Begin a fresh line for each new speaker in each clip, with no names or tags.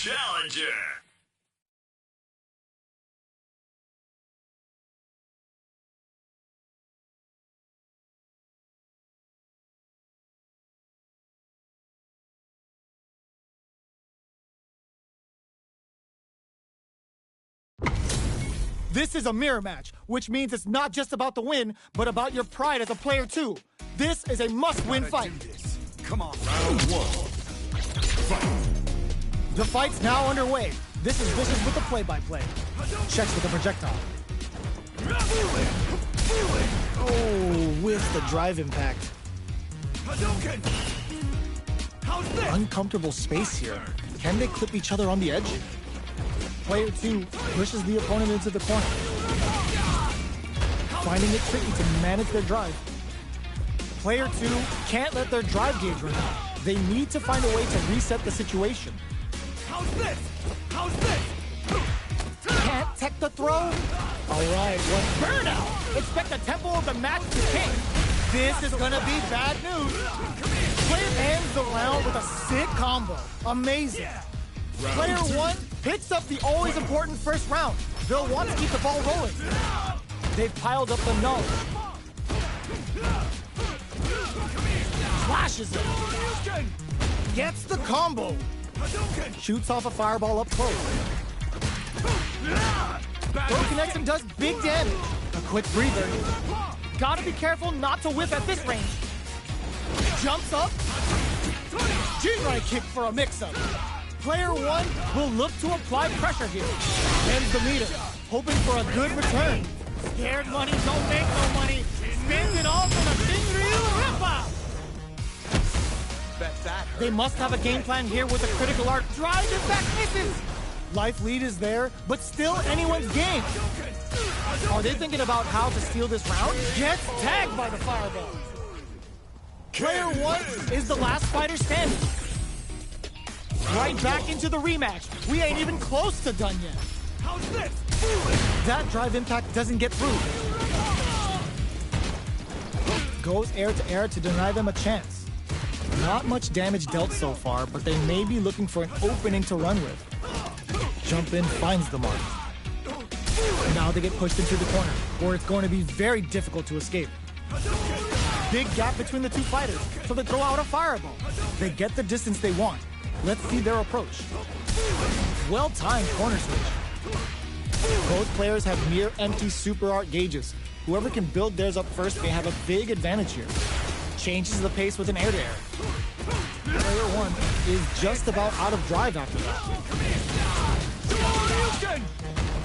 challenger.
This is a mirror match, which means it's not just about the win, but about your pride as a player too. This is a must-win fight.
Come on, round one. Fight.
The fight's now underway. This is Vicious with the play-by-play. Checks with the projectile. Oh, with the drive impact. Uncomfortable space here. Can they clip each other on the edge? Player 2 pushes the opponent into the corner, finding it tricky to manage their drive. Player 2 can't let their drive gauge run out. They need to find a way to reset the situation.
How's this? How's this?
Can't tech the throw? Alright, well, burnout! Expect the tempo of the match to kick. This is gonna be bad news. Player ends the round with a sick combo. Amazing. Player 1 picks up the always important first round. They'll want to keep the ball rolling. They've piled up the knowledge. Flashes it. Gets the combo. Shoots off a fireball up close. Throw connects and does big damage. A quick breather. Gotta be careful not to whiff at this range. Jumps up. Jinrai kick for a mix-up. Player 1 will look to apply pressure here. Bends the meter, hoping for a good return. Scared money don't make no money. Spins it all for the Shinryu Ripper. They must have a game plan here with a critical art. Drive impact misses. Life lead is there, but still anyone's game. Are they thinking about how to steal this round? Gets tagged by the fireball. Player 1 is the last fighter standing. Right back into the rematch. We ain't even close to done yet.
How's this?
That drive impact doesn't get through. Goes air to air to deny them a chance. Not much damage dealt so far, but they may be looking for an opening to run with. Jump in finds the mark. Now they get pushed into the corner, where it's going to be very difficult to escape. Big gap between the two fighters, so they throw out a fireball. They get the distance they want. Let's see their approach. Well-timed corner switch. Both players have near empty super art gauges. Whoever can build theirs up first may have a big advantage here. Changes the pace with an air-to-air. Player 1 is just about out of drive after that.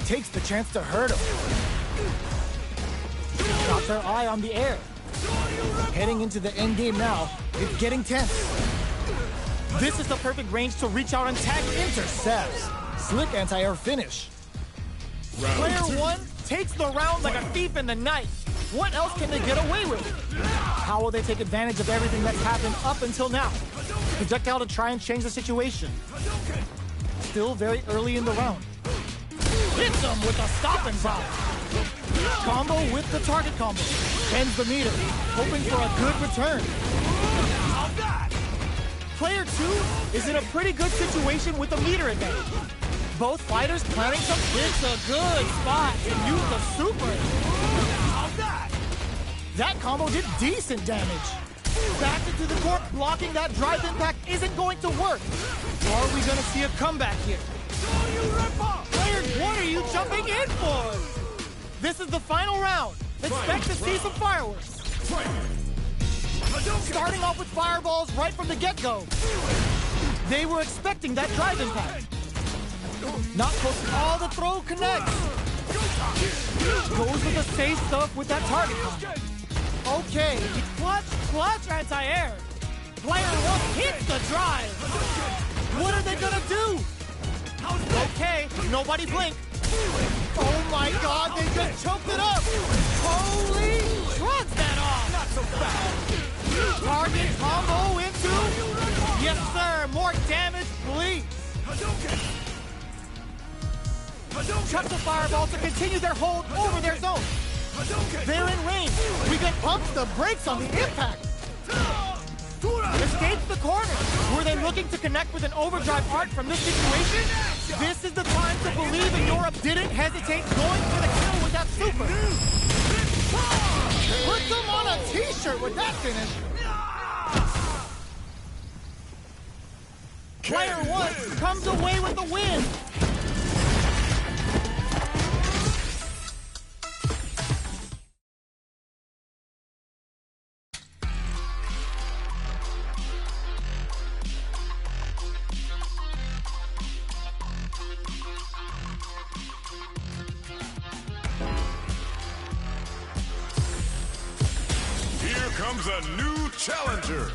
Takes the chance to hurt him. Got their eye on the air. Heading into the end game now. It's getting tense. This is the perfect range to reach out and tag intercepts. Slick anti-air finish. Player 1 takes the round like a thief in the night. What else can they get away with? How will they take advantage of everything that's happened up until now? Projectile to try and change the situation. Still very early in the round. Hits him with a stop and drop. Combo with the target combo. Ends the meter, hoping for a good return. Player 2 is in a pretty good situation with the meter advantage. Both fighters planning some. It's a good spot to use the super. That combo did decent damage. Back into the court, blocking that drive impact isn't going to work. Are we going to see a comeback here? Player, what are you jumping in for? This is the final round. Expect to see some fireworks. Starting off with fireballs right from the get-go. They were expecting that drive impact. Not close. Oh, the throw connects. Goes with the safe stuff with that target combo. Okay, clutch anti-air. Player 1 hits the drive. What are they gonna do? Okay, nobody blink. Oh my God, they just choked it up. Holy, shrugs that off. Not so fast. Target combo into. Yes, sir. More damage, please. Chucks the fireball to continue their hold over their zone. They're in range. We can pump the brakes on the impact. Escapes the corner. Were they looking to connect with an overdrive art from this situation? This is the time to believe, and Europe didn't hesitate going for the kill with that super. Put them on a t-shirt with that finish. Player 1 comes away with the win.
Here comes a new challenger.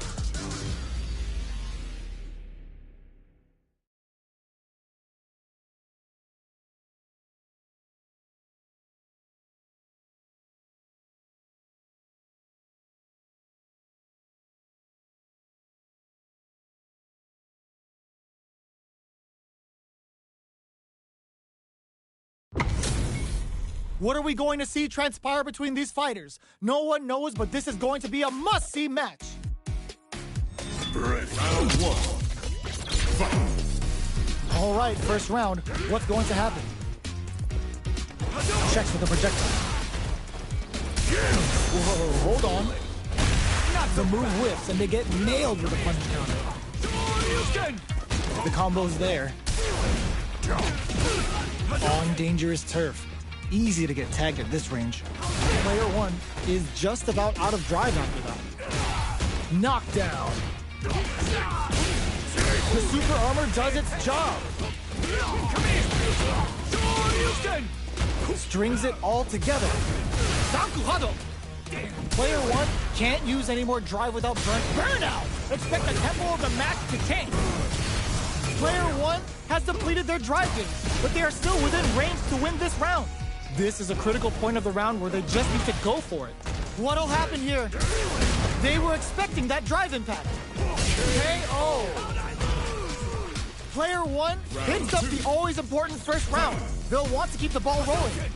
What are we going to see transpire between these fighters? No one knows, but this is going to be a must-see match.
Round 1. Fight.
All right, first round. What's going to happen? Checks with the projectile. Whoa, hold on. The move whips, and they get nailed with a punch counter. The combo's there. On dangerous turf. Easy to get tagged at this range. Player 1 is just about out of drive after that. Knockdown. The super armor does its job. Strings it all together. Player 1 can't use any more drive without burnout. Expect the tempo of the match to tank. Player 1 has depleted their drive gauge, but they are still within range to win this round. This is a critical point of the round where they just need to go for it. What'll happen here? They were expecting that drive impact. KO. Player 1 picks up the always important first round. They'll want to keep the ball rolling.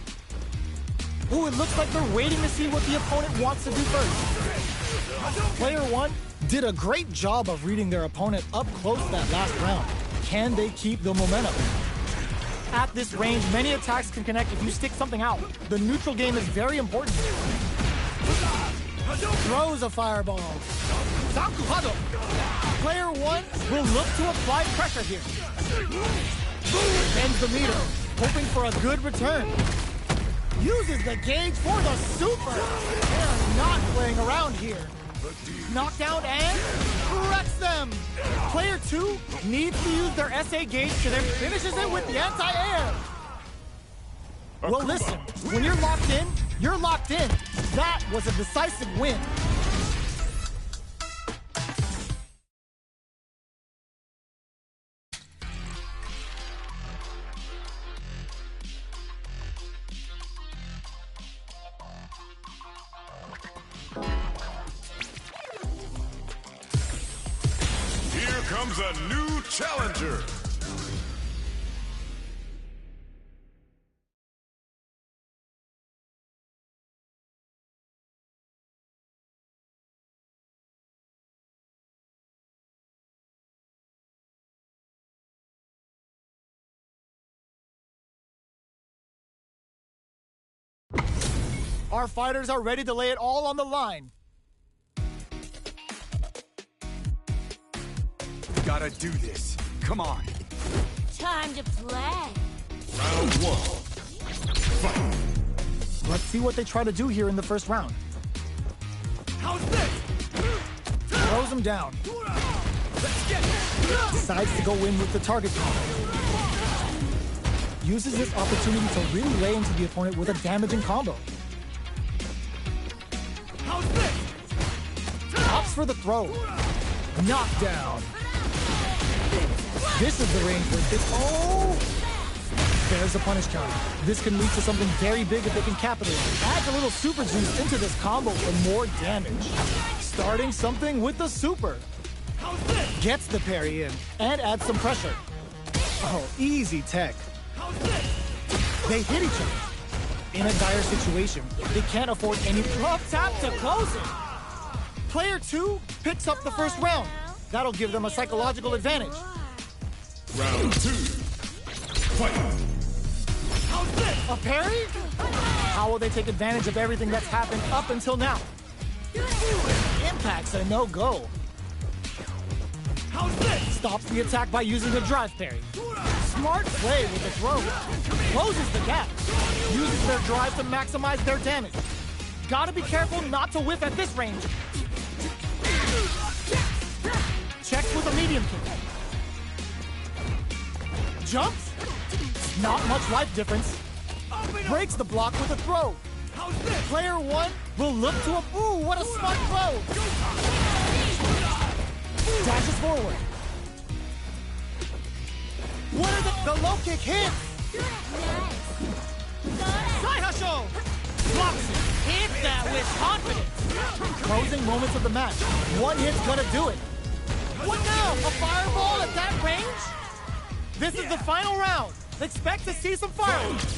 Ooh, it looks like they're waiting to see what the opponent wants to do first. Player 1 did a great job of reading their opponent up close that last round. Can they keep the momentum? At this range, many attacks can connect if you stick something out. The neutral game is very important. Throws a fireball. Player 1 will look to apply pressure here. Bends the meter, hoping for a good return. Uses the gauge for the super. They're not playing around here. Knockdown and wrecks them. Player 2 needs to use their SA gauge to then finishes it with the anti-air. Well, listen, when you're locked in, you're locked in. That was a decisive win.
Comes a new challenger.
Our fighters are ready to lay it all on the line.
Gotta do this. Come on.
Time to play.
Round 1. Fight.
Let's see what they try to do here in the first round.
How's this?
Throws him down.
Let's get it.
Decides to go in with the target combo. Uses this opportunity to really lay into the opponent with a damaging combo.
How's this?
Opts for the throw. Knockdown. This is the range where this... Oh! There's a punish counter. This can lead to something very big if they can capitalize. Adds a little super juice into this combo for more damage. Starting something with the super. Gets the parry in and adds some pressure. Oh, easy tech. They hit each other. In a dire situation, they can't afford any... Up tap to close it. Player 2 picks up the first round. That'll give them a psychological advantage.
Round 2. Fight.
How's this? A parry? How will they take advantage of everything that's happened up until now? Impact's a no-go.
How's this?
Stops the attack by using a drive parry. Smart play with the throw. Closes the gap. Uses their drive to maximize their damage. Gotta be careful not to whiff at this range. Checks with a medium kick. Jumps. Not much life difference. Breaks the block with a throw.
How's this?
Player 1 will look to a... Ooh, what a smart throw! Dashes forward. What are the low kick hits? Saihasho! Blocks it. Hits that with confidence. Closing moments of the match. One hit's gonna do it. What now? A fireball at that range? This is the final round. Expect to see some fireworks.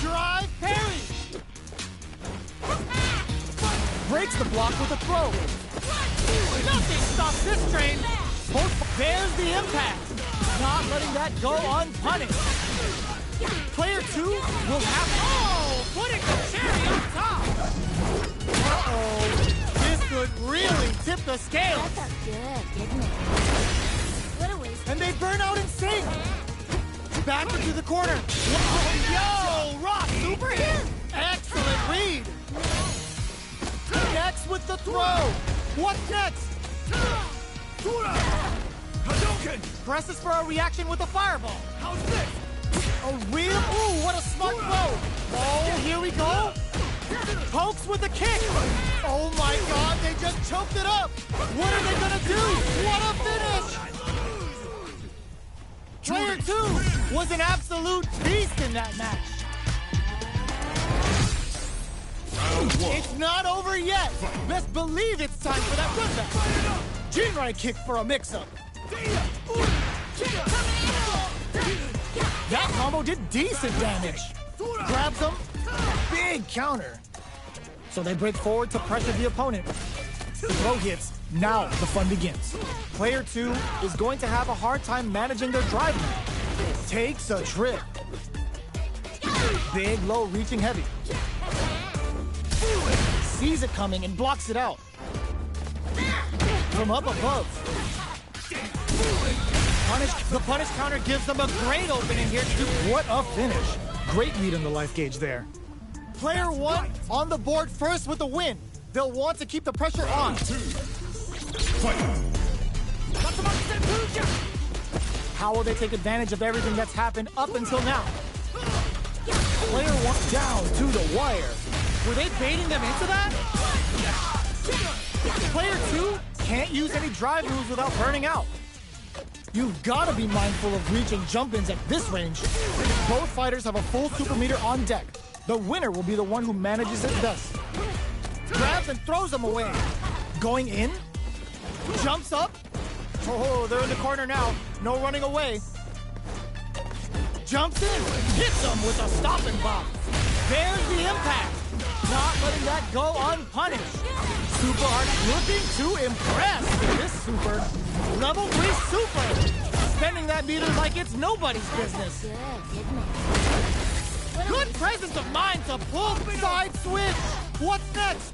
Drive parry. Breaks the block with a throw. Nothing stops this train. There's the impact. Not letting that go unpunished. Player 2 will have... Oh! Putting the cherry on top. Uh-oh. This could really tip the scales.
That felt good, didn't it? What a waste.
And they burn out in sync. Back into the corner. Whoa, yo! Rock super hit. Excellent read. Next with the throw. What's next?
Hadouken!
Presses for a reaction with a fireball.
How's this?
A real... Ooh, what a smart throw. Oh, here we go. Pokes with a kick. Oh my God, they just choked it up. What are they gonna do? What a finish. Player 2 was an absolute beast in that match.
Round 1.
It's not over yet. Best believe it's time for that run back. Jinrai kick for a mix-up. That combo did decent damage. Grabs him. Big counter. So they break forward to pressure the opponent. Throw hits. Now the fun begins. Player 2 is going to have a hard time managing their drive now. Takes a trip. Big, low, reaching heavy. Sees it coming and blocks it out. From up above. The punish counter gives them a great opening here to do. What a finish. Great read on the life gauge there. Player 1 on the board first with the win. They'll want to keep the pressure on. How will they take advantage of everything that's happened up until now? Player 1 down to the wire. Were they baiting them into that? Player 2 can't use any drive moves without burning out. You've got to be mindful of reaching jump-ins at this range. Both fighters have a full super meter on deck. The winner will be the one who manages it best. Grabs and throws them away. Going in. Jumps up. Oh, they're in the corner now. No running away. Jumps in. Hits them with a stopping bomb. There's the impact. Not letting that go unpunished. Super hard. Looking to impress with this super. Level 3 super. Spending that meter like it's nobody's business.
Good, didn't it?
Good presence of mind to pull side switch. What's next?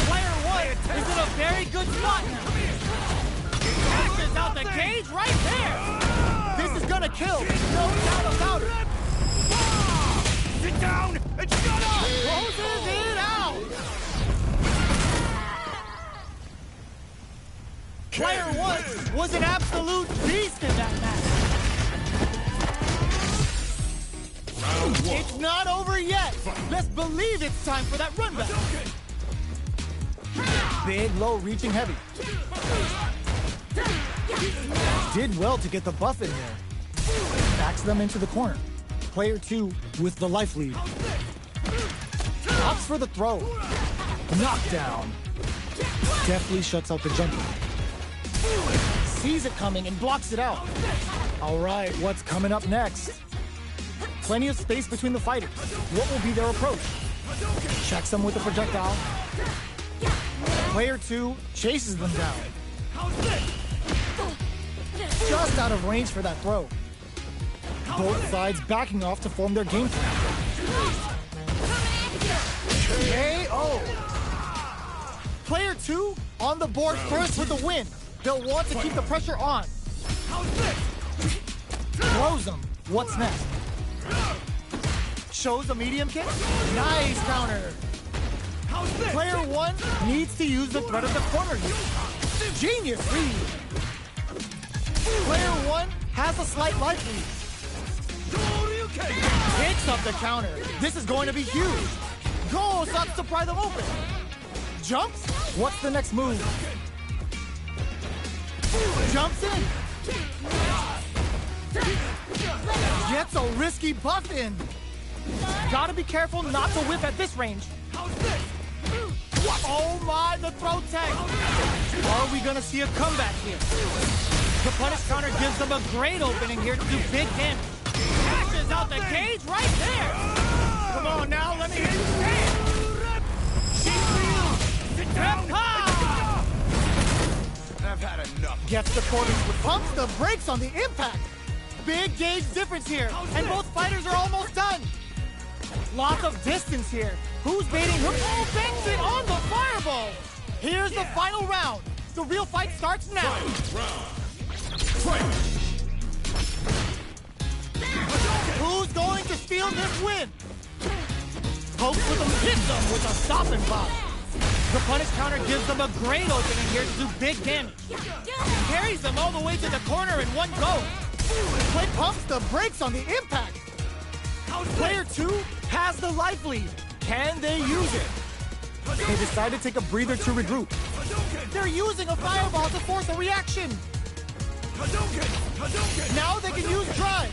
Player 1 is in a very good spot now. Catches out the cage right there. This is gonna kill. No doubt about it.
Sit down and shut up!
Closes it out. Player 1 was an absolute beast in that match.
Round 1.
It's not over yet. Best believe it's time for that run back. Big, low, reaching heavy. Did well to get the buff in there. Backs them into the corner. Player 2 with the life lead. Opts for the throw. Knockdown. Deftly shuts out the jumper. Sees it coming and blocks it out. All right, what's coming up next? Plenty of space between the fighters. What will be their approach? Checks them with a projectile. Player 2 chases them down. Just out of range for that throw. Both sides backing off to form their game plan. KO! Player 2 on the board first with the win. They'll want to keep the pressure on. Throws them. What's next? Shows a medium kick. Nice counter. Player 1 needs to use the threat of the corner here. Genius read. Player 1 has a slight life lead. Picks up the counter. This is going to be huge. Goes up to pry them open. Jumps. What's the next move? Jumps in. Gets a risky buff in. Gotta be careful not to whip at this range. Oh my, the throw tag. Are we gonna see a comeback here? The punish counter gives them a great opening here to do big damage. Cashes out the cage right there. Come on now, let me hear you stand.
I've had enough.
Gets the corners, pumps the brakes on the impact. Big gauge difference here, and both fighters are almost done. Lots of distance here. Who's baiting who? Oh, bangs it on the fireball. Here's the final round. The real fight starts now. Who's going to steal this win? Pokes with them, hits them with a stopping block. The punish counter gives them a great opening here to do big damage. Carries them all the way to the corner in one go. Play pumps the brakes on the impact. Player 2 has the life lead. Can they use it? They decide to take a breather to regroup. They're using a fireball to force a reaction. Now they can use drive.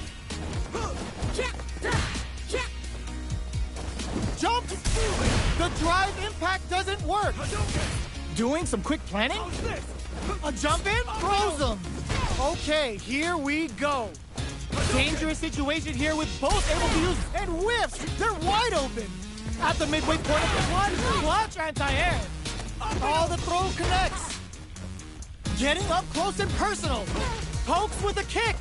Jump! The drive impact doesn't work. Doing some quick planning? A jump in? Throws them. Okay, here we go. Dangerous situation here with both able to use and whiffs. They're wide open. At the midway point of the clutch anti-air. All the throw connects. Getting up close and personal. Pokes with a kick.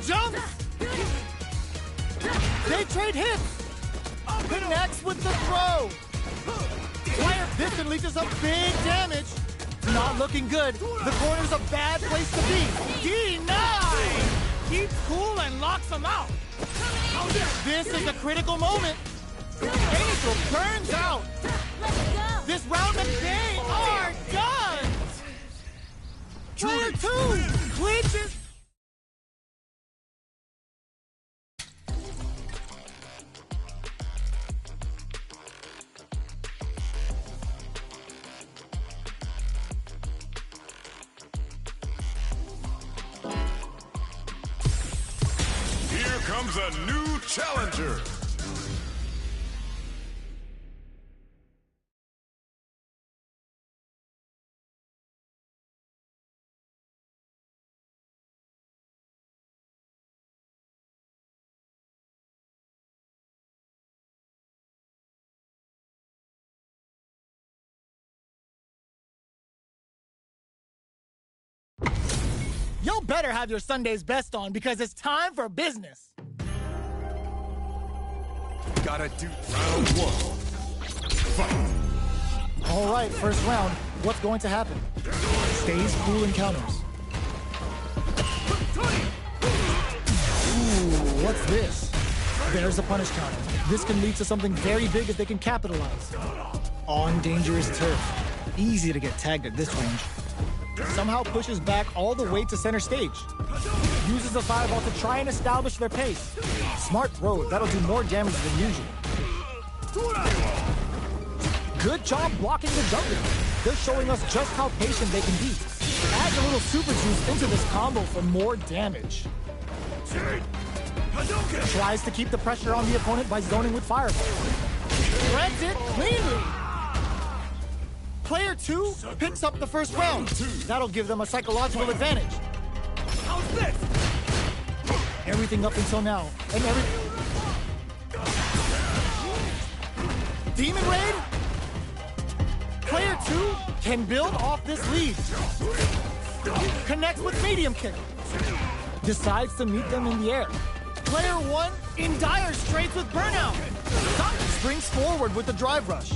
Jumps. They trade hits. Connects with the throw. Player, this can lead to some big damage. Not looking good. The corner's a bad place to be. Denied! Keeps cool and locks him out. This is a critical moment. Angel burns out. This round and they are done. Player 2 clinches.
Comes a new challenger.
Y'all better have your Sunday's best on because it's time for business.
Gotta do round 1. Fight.
All right, first round. What's going to happen? Stays cool and counters. Ooh, what's this? There's a punish counter. This can lead to something very big if they can capitalize. On dangerous turf. Easy to get tagged at this range. Somehow pushes back all the way to center stage. Uses the fireball to try and establish their pace. Smart throw, that'll do more damage than usual. Good job blocking the jumper. They're showing us just how patient they can be. Adds a little super juice into this combo for more damage. Tries to keep the pressure on the opponent by zoning with fireball. Threads it cleanly. Player 2 picks up the first round. That'll give them a psychological advantage. Everything up until now, and upgrade? Player 2 can build off this lead. Connects with medium kick. Decides to meet them in the air. Player 1 in dire straits with burnout. Springs forward with the drive rush.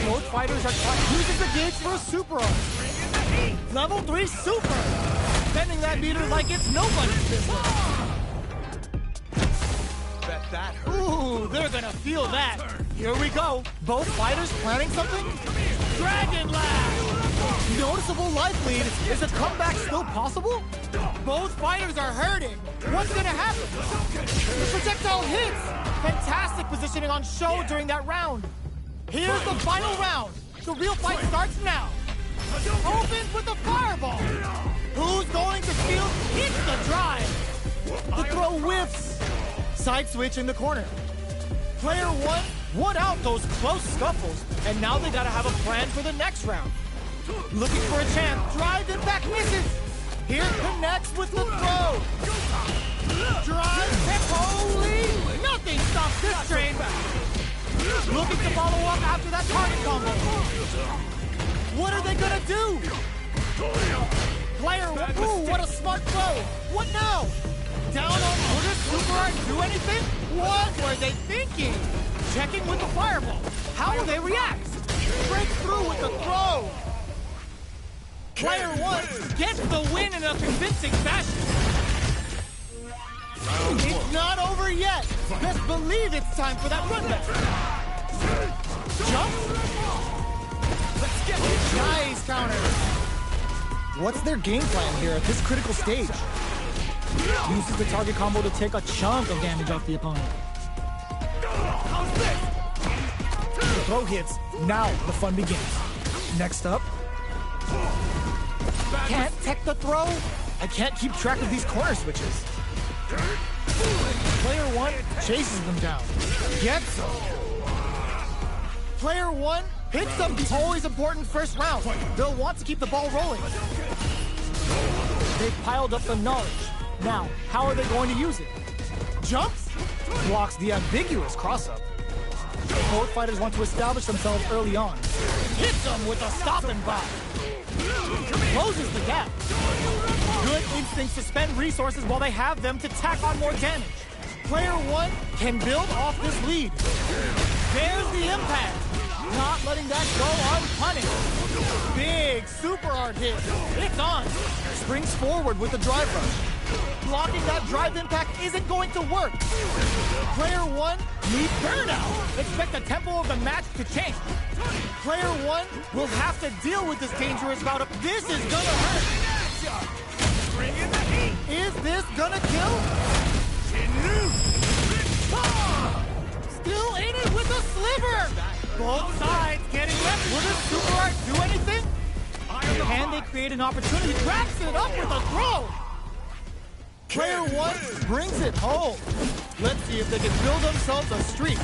Both fighters are caught. Uses the gauge for a super arm. Level 3 super. Bending that meter like it's nobody's business.
Bet that hurt.
Ooh, they're gonna feel that. Here we go. Both fighters planning something? Dragon Lash! Noticeable life lead. Is a comeback still possible? Both fighters are hurting. What's gonna happen? The projectile hits. Fantastic positioning on show during that round. Here's the final round. The real fight starts now. Opens with a fireball. Who's going to steal? Hits the drive. The throw whiffs. Side switch in the corner. Player 1 won out those close scuffles, and now they gotta have a plan for the next round. Looking for a chance. Drive impact misses. Here connects with the throw. Drive hit. Holy! Nothing stops this train. Looking to follow up after that target combo. What are they gonna do? Player 1. Ooh, what a smart throw. What now? Down on. Will this super art do anything? What were they thinking? Checking with the fireball. How will they react? Break through with the throw. Player 1 gets the win in a convincing fashion. It's not over yet. Best believe it's time for that run back. Jump. Let's get it. Nice counter. What's their game plan here at this critical stage? Uses the target combo to take a chunk of damage off the opponent.
How's this?
The throw hits. Now the fun begins. Next up. Can't tech the throw. I can't keep track of these corner switches. Player 1 chases them down. Gets them. Player 1 hits them. Always important first round. They'll want to keep the ball rolling. They've piled up the knowledge. Now, how are they going to use it? Jumps? Blocks the ambiguous cross-up. Both fighters want to establish themselves early on. Hits them with a stop and bop. Closes the gap. Good instincts to spend resources while they have them to tack on more damage. Player 1 can build off this lead. There's the impact. Not letting that go unpunished. Big super art hit. It's on. Springs forward with the drive rush. Blocking that drive impact isn't going to work. Player 1 needs burnout. Expect the tempo of the match to change. Player 1 will have to deal with this dangerous bout of this is gonna hurt.
Bring in the heat.
Is this gonna kill? Still in it with a sliver. Both sides getting left. Will this super art do anything? Can they create an opportunity? Wraps it up with a throw. Player 1 brings it home. Let's see if they can build themselves a streak.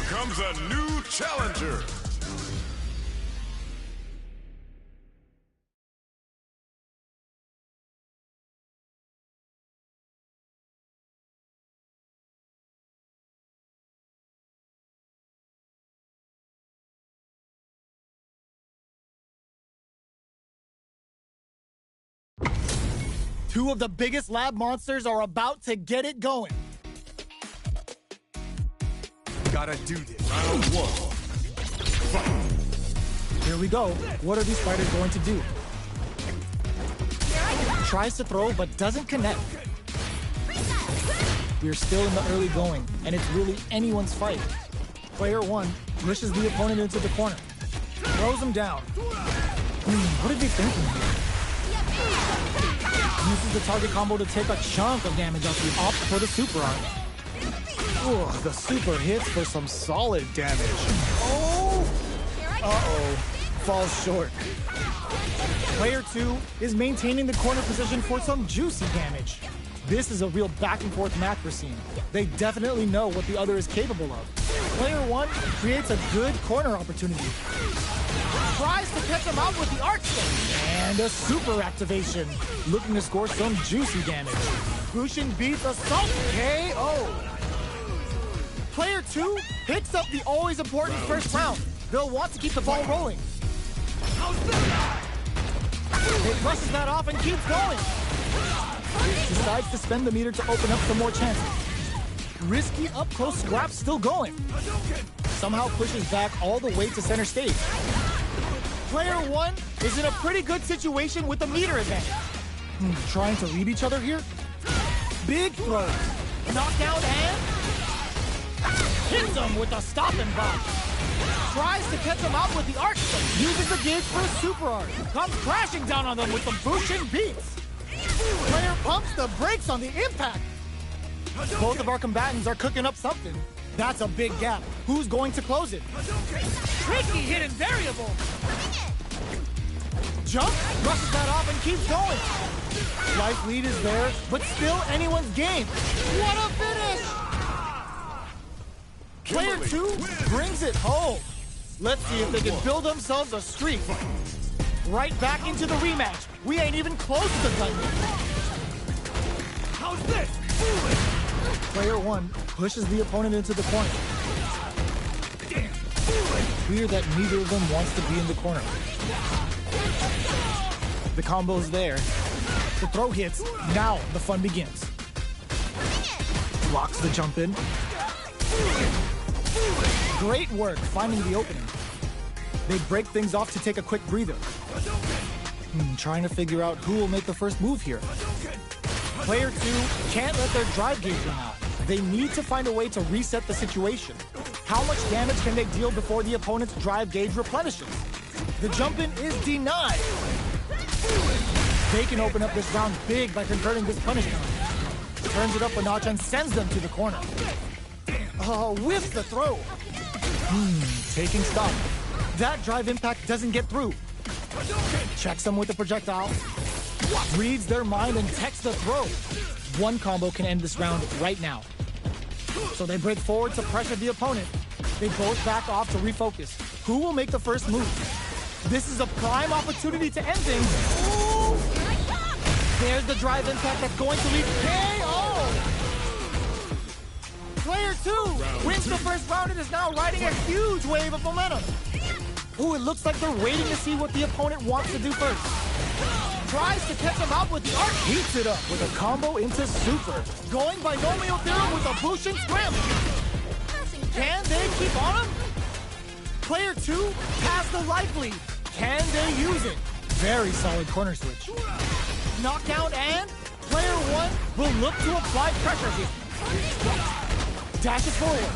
Comes a new challenger.
Two of the biggest lab monsters are about to get it going.
Gotta do this. Round 1.
Here we go. What are these fighters going to do? Tries to throw, but doesn't connect. We're still in the early going, and it's really anyone's fight. Player 1 pushes the opponent into the corner. Throws him down. What are they thinking here? Uses the target combo to take a chunk of damage off the opt for the super art. Ooh, the super hits for some solid damage. Oh! Uh-oh. Falls short. Player 2 is maintaining the corner position for some juicy damage. This is a real back-and-forth macro scene. They definitely know what the other is capable of. Player 1 creates a good corner opportunity. Tries to catch him out with the arc stick. And a super activation. Looking to score some juicy damage. Bushin beats Assault KO. Player 2 picks up the always important first round. They'll want to keep the ball rolling. It brushes that off and keeps going. Decides to spend the meter to open up some more chances. Risky up-close scrap still going. Somehow pushes back all the way to center stage. Player 1 is in a pretty good situation with the meter advantage. Trying to read each other here? Big throws. Knockdown and... hits him with a stop and bop. Tries to catch him out with the arc stick. Uses the gauge for a super art. Comes crashing down on them with some Bushin beats. Player pumps the brakes on the impact. Both of our combatants are cooking up something. That's a big gap. Who's going to close it? Tricky hidden variable. Jump, brushes that off and keeps going. Life lead is there, but still anyone's game. What a finish! Player 2 brings it home. Let's see if they can build themselves a streak. Right back into the rematch. We ain't even close to done yet. How's this? Player 1 pushes the opponent into the corner. Clear that neither of them wants to be in the corner. The combo's there. The throw hits. Now the fun begins. Blocks the jump in. Great work finding the opening. They break things off to take a quick breather. Trying to figure out who will make the first move here. Player 2 can't let their drive gauge run out. They need to find a way to reset the situation. How much damage can they deal before the opponent's drive gauge replenishes? The jump-in is denied. They can open up this round big by converting this punish count. Turns it up a notch and sends them to the corner. Whiffs the throw. Taking stock. That drive impact doesn't get through. Checks them with the projectile. Reads their mind and techs the throw. One combo can end this round right now. So they break forward to pressure the opponent. They both back off to refocus. Who will make the first move? This is a prime opportunity to end things. Ooh. There's the drive impact that's going to lead KO! Player 2 wins the first round and is now riding a huge wave of momentum. Ooh, it looks like they're waiting to see what the opponent wants to do first. Tries to catch him out with the arc. Heats it up with a combo into super. Going binomial theorem with a Bushin scramble. Can they keep on him? Player 2 has the life lead. Can they use it? Very solid corner switch. Knockdown and player 1 will look to apply pressure here. Dashes forward.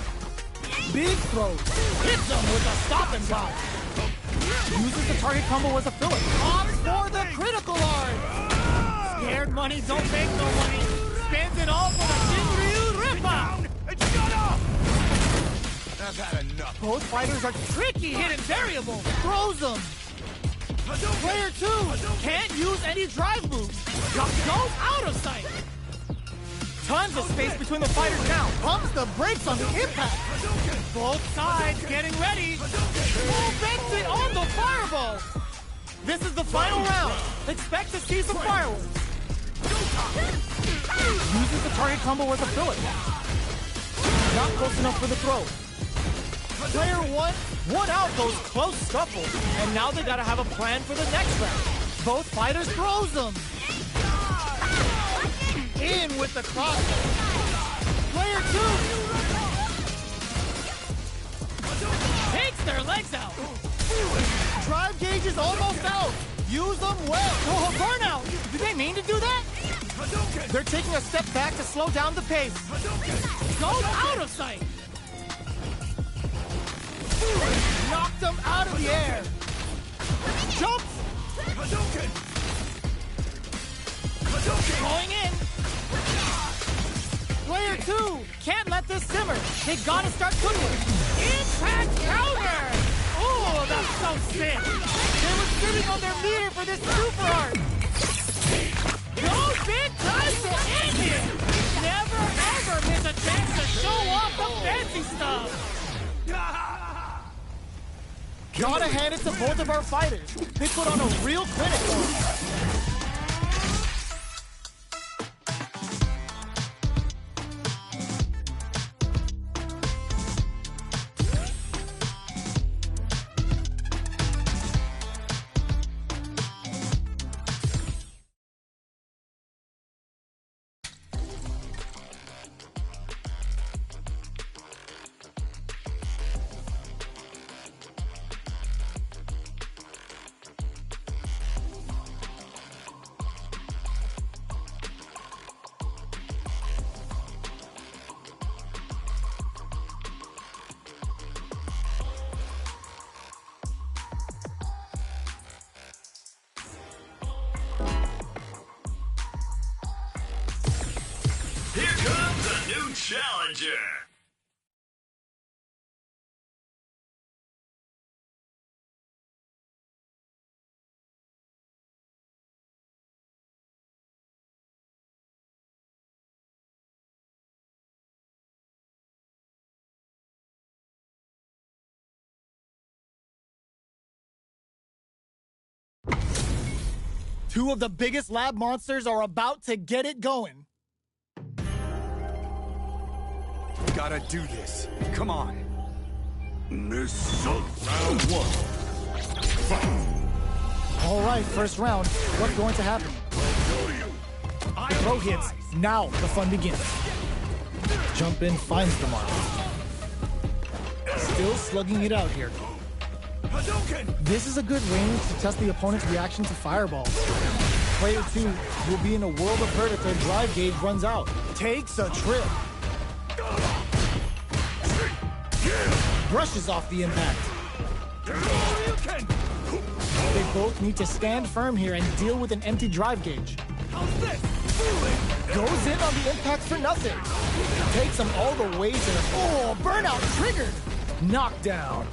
Big throws. Hits him with a stop and pop. Uses the target combo as a filler. Opts for the critical art. Scared money don't make no money. Spends it all for the Shinryu Rippa.
Shut up!
I've had enough.
Both fighters are tricky hidden variable. Throws them. Player 2 can't use any drive moves. Goes out of sight. Tons of space between the fighters now. Pumps the brakes on the impact. Both sides getting ready. Full bends it on the fireball. This is the final round. Expect to see some fireworks. Uses the target combo as a filler. Not close enough for the throw. Player 1 won out those close scuffles, and now they gotta have a plan for the next round. Both fighters throws them. In with the cross. Player 2 takes their legs out. drive gauge is almost out. Use them well. Oh, burnout! Did they mean to do that? They're taking a step back to slow down the pace. Go out of sight! Knocked them out of the air. Jumps! Going in. Player 2 can't let this simmer. They gotta start cooking. Impact counter! Oh, that's so sick! They were sitting on their meter for this super art. No big time to end it! Never ever miss a chance to show off the fancy stuff! Gotta hand it to both of our fighters. They put on a real clinic for us.
Challenger!
Two of the biggest lab monsters are about to get it going.
Gotta do this. Come on.
Missile.
Round 1. Fight.
All right, first round. What's going to happen? Throw hits. Now the fun begins. Jump in, finds the mark. Still slugging it out here. This is a good range to test the opponent's reaction to fireballs. Player 2 will be in a world of hurt if their drive gauge runs out. Takes a trip. Brushes off the impact. They both need to stand firm here and deal with an empty drive gauge. Goes in on the impact for nothing. Takes them all the way to the... Oh, burnout triggered! Knockdown.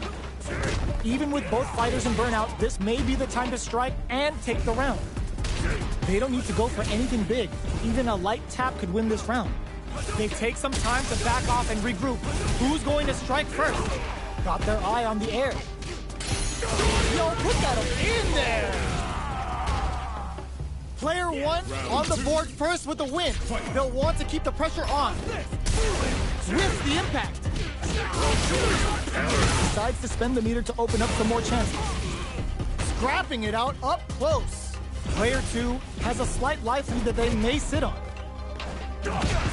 Even with both fighters in burnout, this may be the time to strike and take the round. They don't need to go for anything big. Even a light tap could win this round. They take some time to back off and regroup. Who's going to strike first? Got their eye on the air. Yo, put that in there! Player 1 on the board first with the win. They'll want to keep the pressure on. Whiffs the impact. Decides to spend the meter to open up some more chances. Scrapping it out up close. Player 2 has a slight life lead that they may sit on.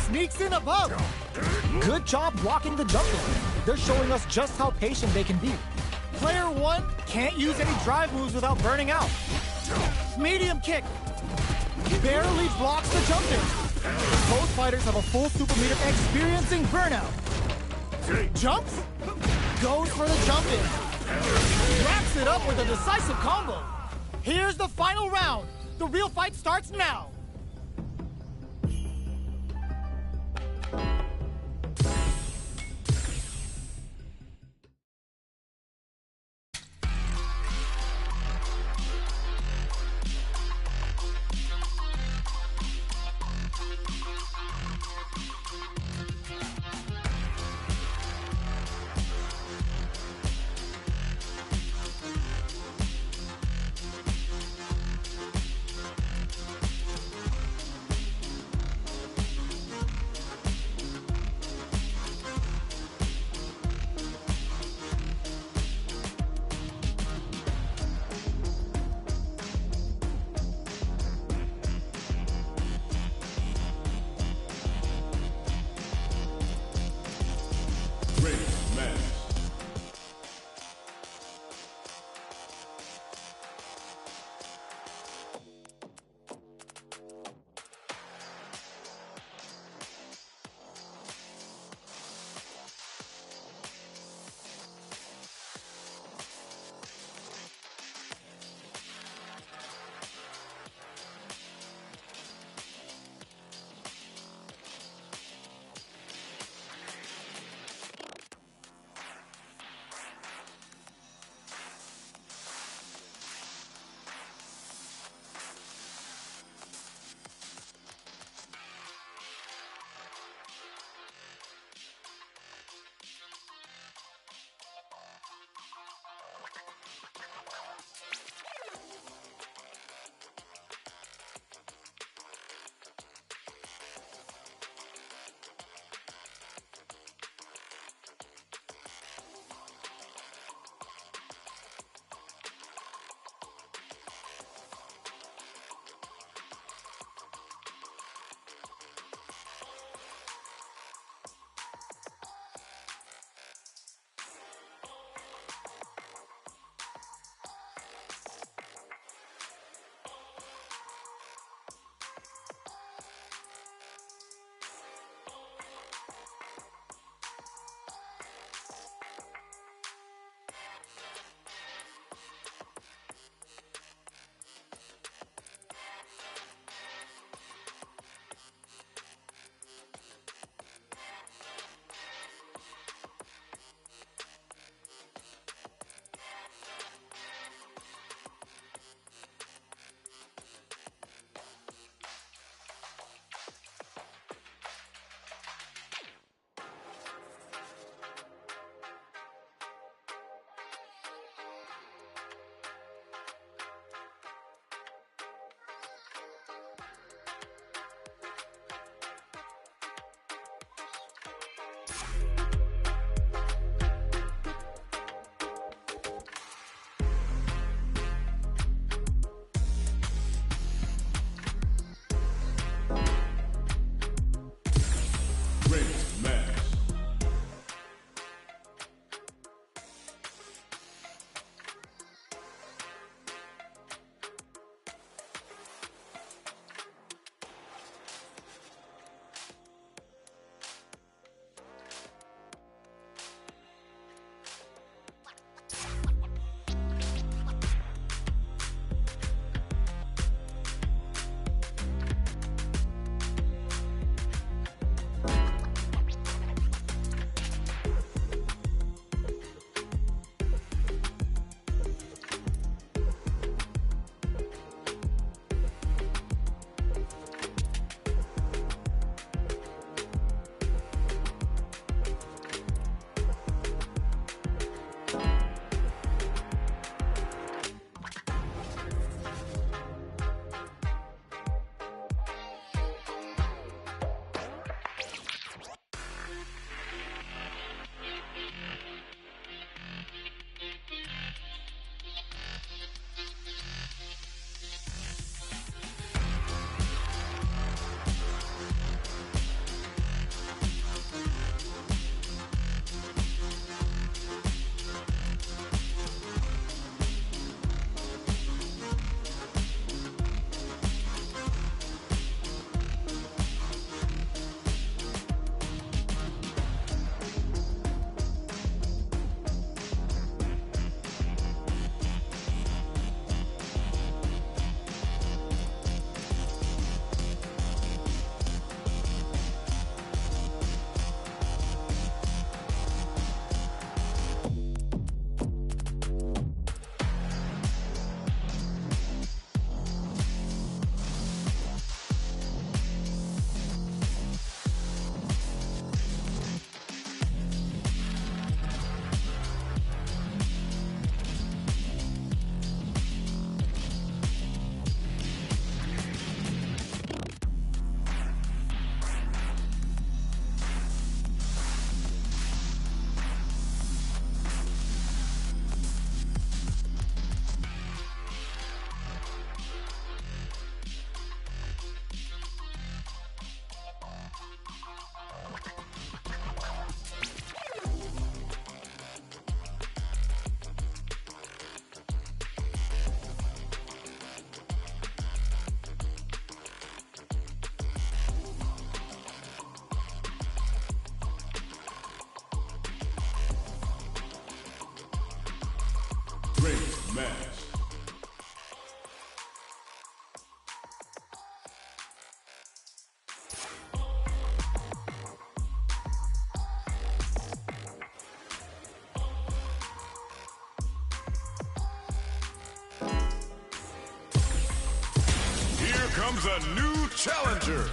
Sneaks in above. Good job blocking the jump in. They're showing us just how patient they can be. Player 1 can't use any drive moves without burning out. Medium kick. Barely blocks the jump in. Both fighters have a full super meter experiencing burnout. Jumps. Goes for the jump in. Wraps it up with a decisive combo. Here's the final round. The real fight starts now.
match. Here comes a new challenger.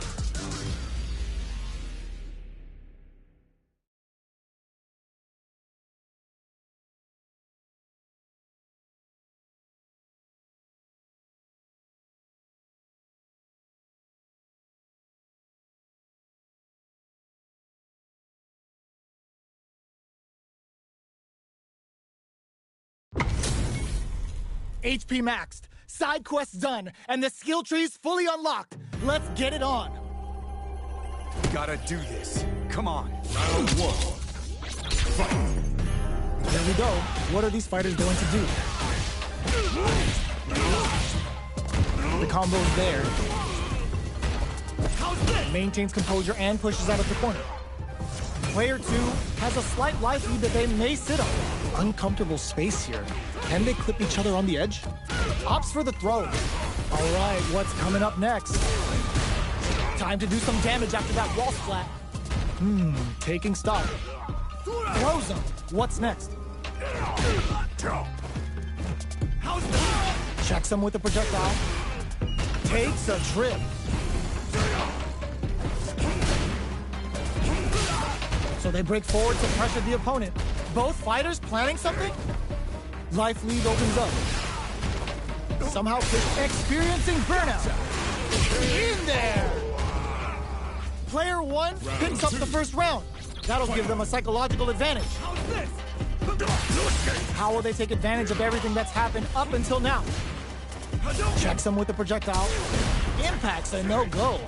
HP maxed, side quests done, and the skill tree's fully unlocked. Let's get it on.
Gotta do this. Come on. Round one. Fight.
Here we go. What are these fighters going to do? The combo's there. Maintains composure and pushes out of the corner. Player 2 has a slight life lead that they may sit on. Uncomfortable space here. Can they clip each other on the edge? Opts for the throw. All right, what's coming up next? Time to do some damage after that wall splat. Taking stock. Throws him. What's next? Checks him with a projectile. Takes a trip. So they break forward to pressure the opponent. Both fighters planning something? Life lead opens up. Somehow experiencing burnout. In there! Player 1 picks up the first round. That'll give them a psychological advantage. How will they take advantage of everything that's happened up until now? Checks him with a projectile. Impacts a no-go.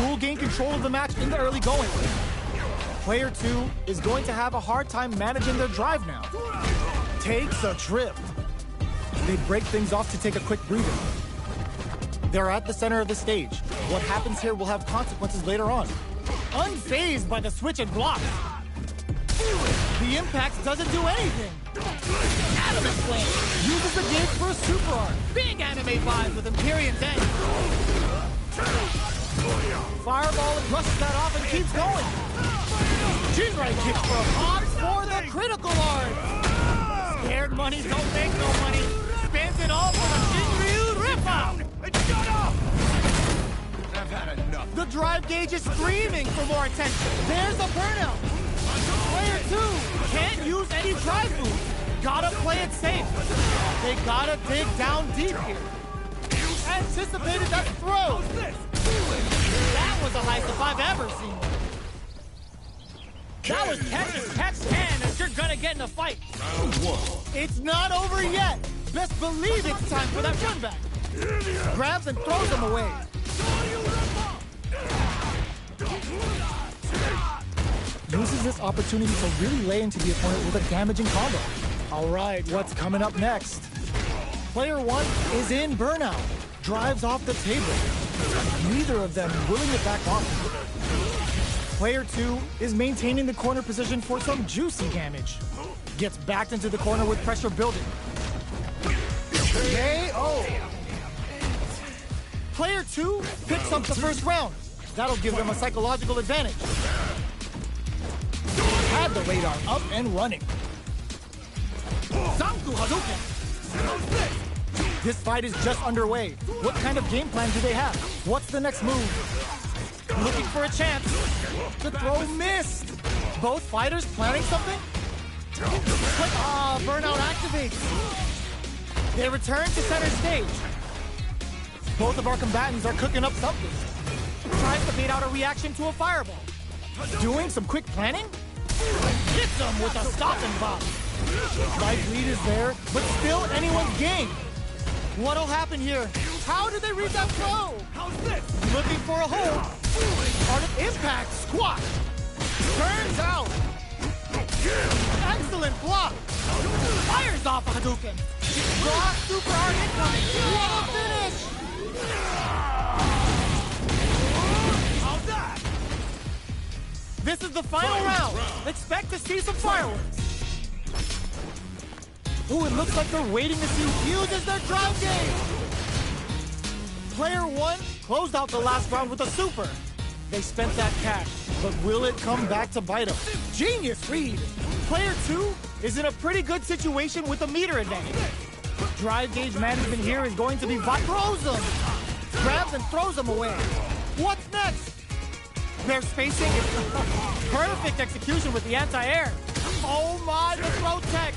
Will gain control of the match in the early going. Player 2 is going to have a hard time managing their drive now. Takes a trip. They break things off to take a quick breather. They're at the center of the stage. What happens here will have consequences later on. Unfazed by the switch and block. The impact doesn't do anything. Adamant Flame uses the gauge for a super art. Big anime vibe with Empyrean's End. Fireball brushes that off and keeps going. Jinrai kicks for a pop for the critical art. Scared money don't make no money. Spends it all for the Jinryu rip-off.
Shut up! I've had enough.
The drive gauge is screaming for more attention. There's a burnout. Player 2 can't use any drive moves. Gotta play it safe. They gotta dig down deep here. Anticipated that throw. That was the highest I've ever seen one. That was catch can, and you're gonna get in a fight.
Round one.
It's not over yet. Best believe it's time for that run back. Grabs and throws them away. Uses this opportunity to really lay into the opponent with a damaging combo. All right, what's coming up next? Player 1 is in burnout. Drives off the table. Neither of them willing to back off. Player 2 is maintaining the corner position for some juicy damage. Gets backed into the corner with pressure building. KO! Player 2 picks up the first round. That'll give them a psychological advantage. Had the radar up and running. Zanku Hadouken! This fight is just underway. What kind of game plan do they have? What's the next move? Looking for a chance. The throw missed. Both fighters planning something? Burnout activates. They return to center stage. Both of our combatants are cooking up something. Tries to bait out a reaction to a fireball. Doing some quick planning? Hits them with a stop and pop. Life lead is there, but still anyone's game. What'll happen here? How did they read that throw?
How's this?
Looking for a hold. Art of impact, squat. Turns out. Excellent block. Fires off a Hadouken. Block, super art incoming. What a finish.
How's that?
This is the final round. Expect to see some fireworks. Ooh, it looks like they're waiting to see who uses their drive game. Player 1 closed out the last round with a super. They spent that cash, but will it come back to bite them? Genius read. Player 2 is in a pretty good situation with a meter advantage. Drive gauge management here is going to be throws them. Grabs and throws them away. What's next? Their spacing is perfect execution with the anti-air. Oh my, the throw tech.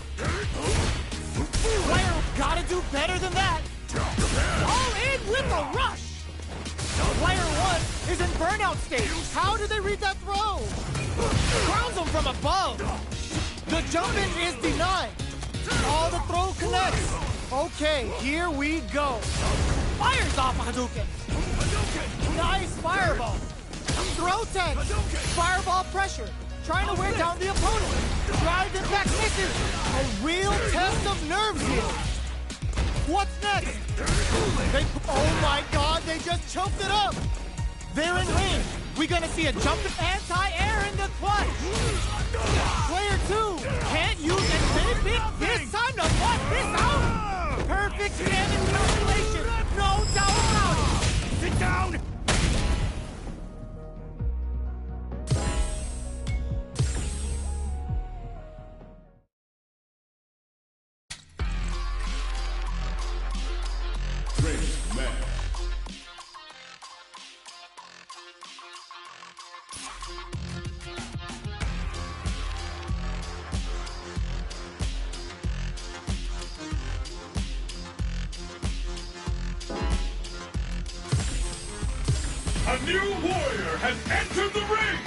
Player gotta do better than that. All in with a rush. Player 1 is in burnout state. How did they read that throw? Throws them from above. The jump in is denied. All the throw connects. Okay, here we go. Fires off a Hadouken. Nice fireball. Throw tech. Fireball pressure. Trying to wear down the opponent. Drive impact misses. A real test of nerves here. What's next? Oh my god, they just choked it up. They're in range. We're gonna see a jump anti-air in the clutch. Player 2 can't use infinity. It's time to flush this out. Perfect standing calculation. No doubt about it.
Sit down!
A new warrior has entered the ring!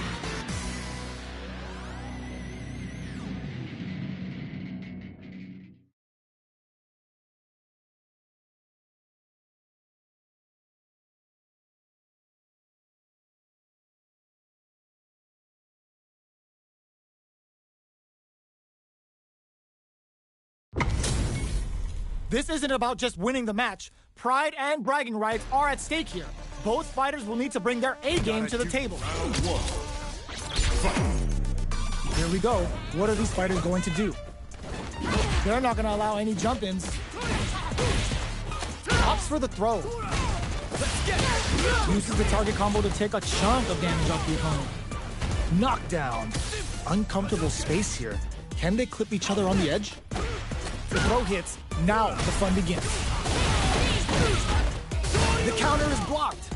This isn't about just winning the match. Pride and bragging rights are at stake here. Both fighters will need to bring their A game to the table. Here we go. What are these fighters going to do? They're not going to allow any jump-ins. Opts for the throw. Uses the target combo to take a chunk of damage off the opponent. Knockdown. Uncomfortable space here. Can they clip each other on the edge? The throw hits. Now the fun begins. The counter is blocked.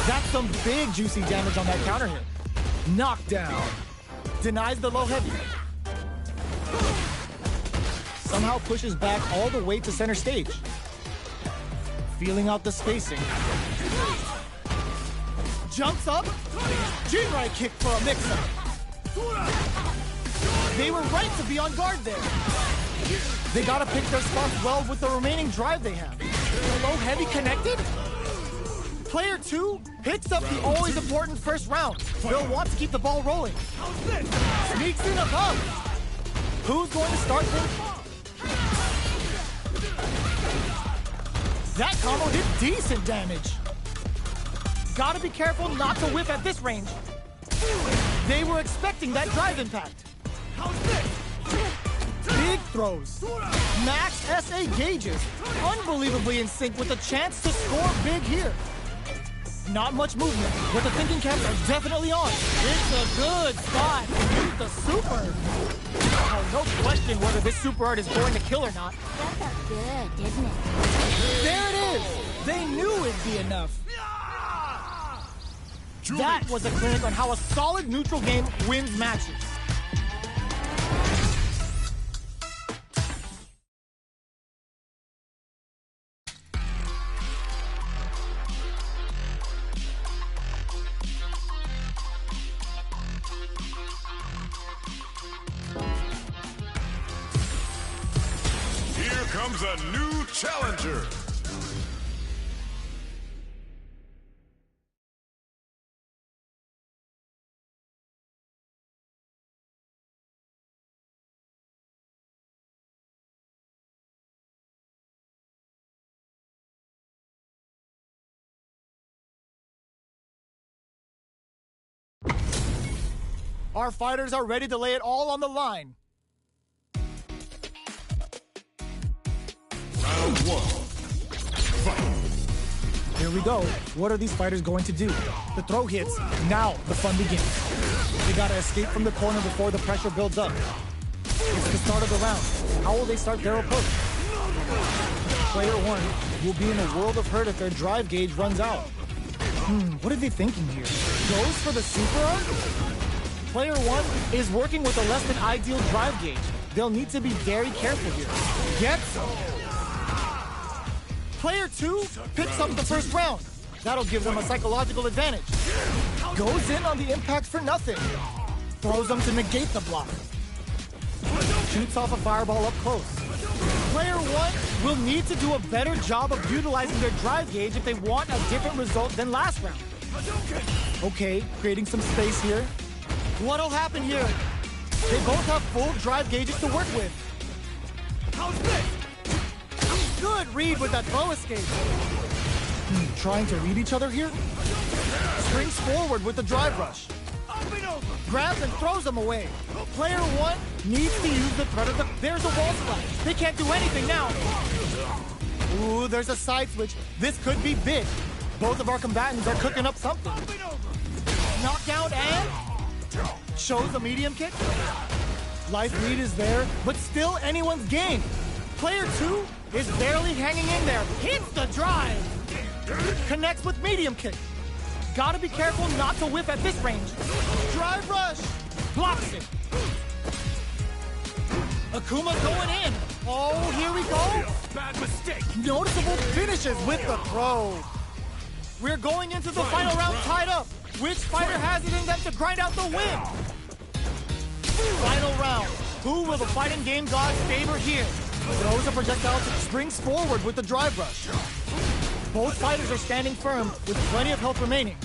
That's some big juicy damage on that counter hit. Knockdown. Denies the low heavy. Somehow pushes back all the way to center stage. Feeling out the spacing. Jumps up. Jinrai kick for a mix-up. They were right to be on guard there. They gotta pick their spots well with the remaining drive they have. The low heavy connected? Player 2 picks up the always important first round. They'll want to keep the ball rolling. Sneaks in above. Who's going to start things off? That combo did decent damage. Gotta be careful not to whip at this range. They were expecting that drive impact. Big throws. Max SA gauges. Unbelievably in sync with a chance to score big here. Not much movement, but the thinking caps are definitely on. It's a good spot. Use the super. Oh, no question whether this super art is going to kill or not.
That felt good, didn't it?
There it is. They knew it'd be enough. That was a clinic on how a solid neutral game wins matches.
Here comes a new challenger!
Our fighters are ready to lay it all on the line.
Round one. Fight.
Here we go. What are these fighters going to do? The throw hits. Now the fun begins. They gotta escape from the corner before the pressure builds up. It's the start of the round. How will they start their approach? Player one will be in a world of hurt if their drive gauge runs out. What are they thinking here? Goes for the super arc? Player one is working with a less than ideal drive gauge. They'll need to be very careful here. Gets him. Player two picks up the first round. That'll give them a psychological advantage. Goes in on the impact for nothing. Throws them to negate the block. Shoots off a fireball up close. Player one will need to do a better job of utilizing their drive gauge if they want a different result than last round. Okay, creating some space here. What'll happen here? They both have full drive gauges to work with. How's this? Good read with that throw escape. Trying to read each other here? Springs forward with the drive rush. Grabs and throws them away. Player one needs to use the threat of the... There's a wall splash. They can't do anything now. Ooh, there's a side switch. This could be big. Both of our combatants are cooking up something. Knockdown and... shows a medium kick. Life lead is there, but still anyone's game. Player two is barely hanging in there. Hits the drive. Connects with medium kick. Gotta be careful not to whiff at this range. Drive rush. Blocks it. Akuma going in. Oh, here we go.
Bad mistake.
Noticeable finishes with the throw. We're going into the final round tied up. Which fighter has it in them to grind out the win? Final round. Who will the fighting game gods favor here? Throws a projectile, springs forward with the drive rush. Both fighters are standing firm with plenty of health remaining.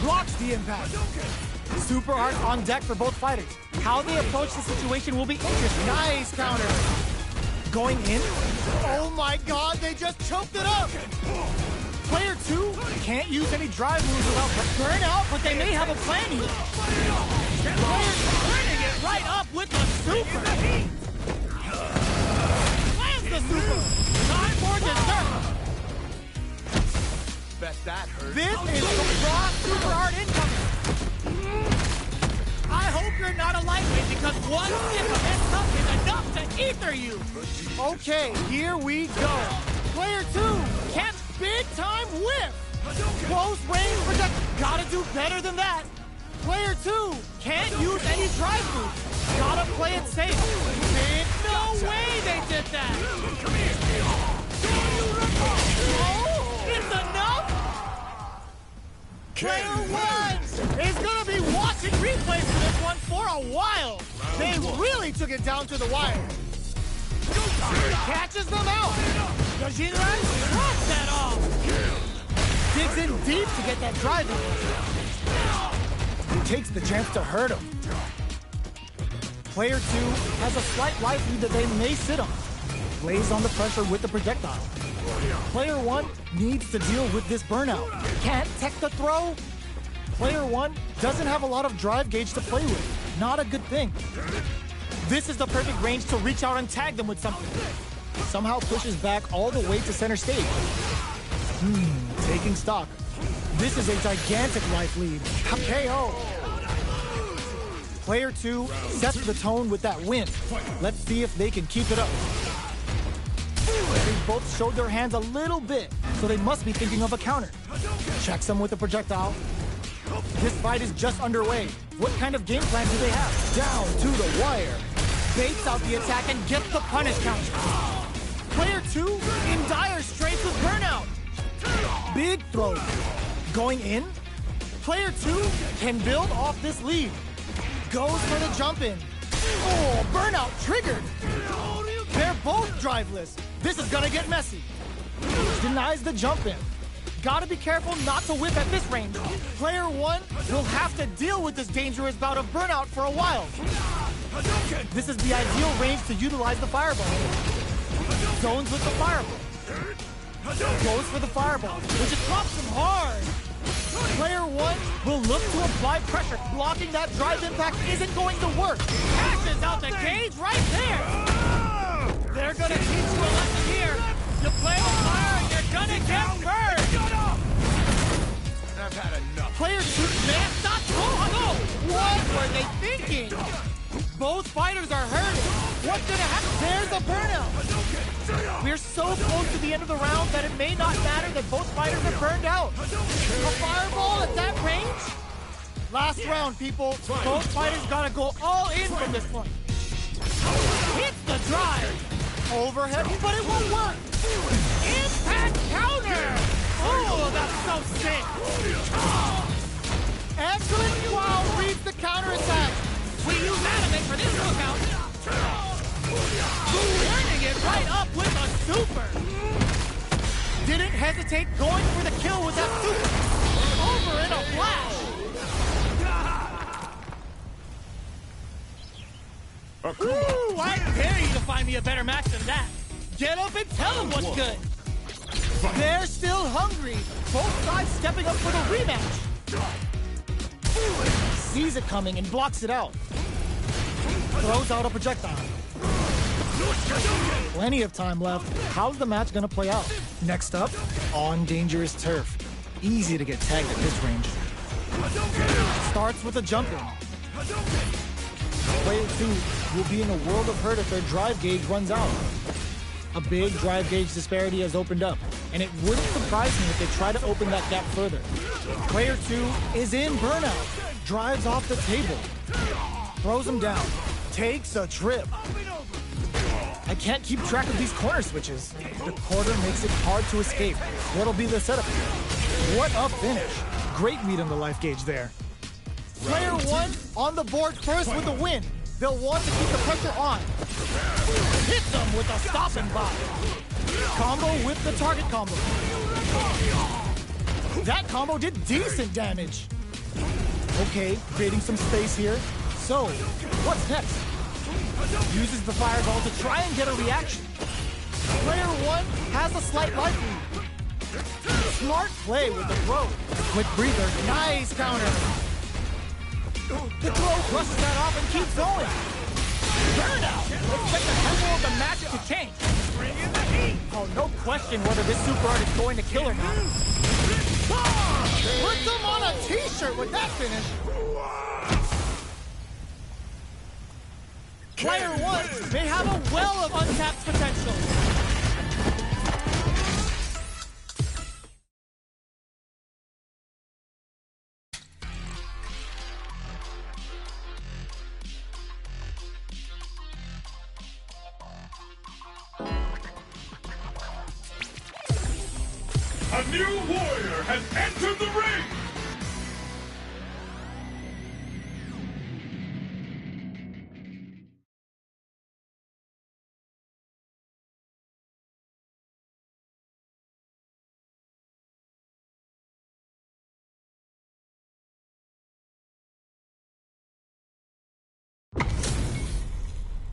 Blocks the impact. Super art on deck for both fighters. How they approach the situation will be interesting. Nice counter. Going in. Oh my god, they just choked it up. Player two can't use any drive moves without burnout, but they may have a plan here. Player turning it right up with the super. Lands the super. Time for dessert.
Bet that hurt.
This is some raw super art incoming. I hope you're not a lightweight because one sip of this stuff is enough to ether you. Okay, here we go. Player two can't big time whip. Close range protect. Gotta do better than that. Player two can't use any drive moves. Gotta play it safe. No way they did that. Oh, it's enough. Player one is gonna be watching replays for this one for a while. They really took it down to the wire. Catches them out. Gajinran drops that off. Digs in deep to get that drive in. Takes the chance to hurt him. Player two has a slight life lead that they may sit on. Lays on the pressure with the projectile. Player one needs to deal with this burnout. Can't tech the throw. Player one doesn't have a lot of drive gauge to play with. Not a good thing. This is the perfect range to reach out and tag them with something. Somehow pushes back all the way to center stage. Taking stock. This is a gigantic life lead. KO. Player two sets the tone with that win. Let's see if they can keep it up. They both showed their hands a little bit, so they must be thinking of a counter. Checks them with a projectile. This fight is just underway. What kind of game plan do they have? Down to the wire. Baits out the attack and gets the punish counter. Player two in dire straits with burnout. Big throw. Going in. Player two can build off this lead. Goes for the jump in. Oh, burnout triggered. They're both driveless. This is gonna get messy. Denies the jump in. Gotta be careful not to whip at this range. Player one will have to deal with this dangerous bout of burnout for a while. This is the ideal range to utilize the fireball. Zones with the fireball. Goes for the fireball, which drops him hard. Player one will look to apply pressure. Blocking that drive impact isn't going to work. Cashes out the cage right there. They're gonna teach you a lesson here.
I've had enough.
Player 2, man, stop! Oh, no! What were they thinking? Both fighters are hurting. What's gonna happen? There's a burnout. We're so close to the end of the round that it may not matter that both fighters are burned out. A fireball at that range? Last round, people. Both fighters gotta go all in from this point. Hits the drive. Overhead, but it won't work. Impact counter. Oh, that's so sick. Excellent. Wow, reads the counter attack. We use anime for this lookout. Turning it right up with a super. Didn't hesitate going for the kill with that super. Over in a flash. Ooh, I dare you to find me a better match than that. Get up and tell them what's good. They're still hungry. Both sides stepping up for the rematch. Sees it coming and blocks it out. Throws out a projectile. Plenty of time left. How's the match gonna play out? Next up, on dangerous turf. Easy to get tagged at this range. Starts with a jump in. Player 2 will be in a world of hurt if their drive gauge runs out. A big drive gauge disparity has opened up, and it wouldn't surprise me if they try to open that gap further. Player 2 is in burnout. Drives off the table. Throws him down. Takes a trip. I can't keep track of these corner switches. The corner makes it hard to escape. What'll be the setup here? What a finish. Great read on the life gauge there. Player 1 on the board first with the win. They'll want to keep the pressure on. Hit them with a stop and bop. Combo with the target combo. That combo did decent damage. Okay, creating some space here. So, what's next? Uses the fireball to try and get a reaction. Player 1 has a slight life lead. Smart play with the throw. Quick breather, nice counter. The throw brushes that off and keeps going. Burnout! Expect the tempo of the match to change. Bring in the heat! Oh, no question whether this super art is going to kill or not. Put them on a t-shirt with that finish. Player 1 may have a well of untapped potential.
A new warrior has entered the ring!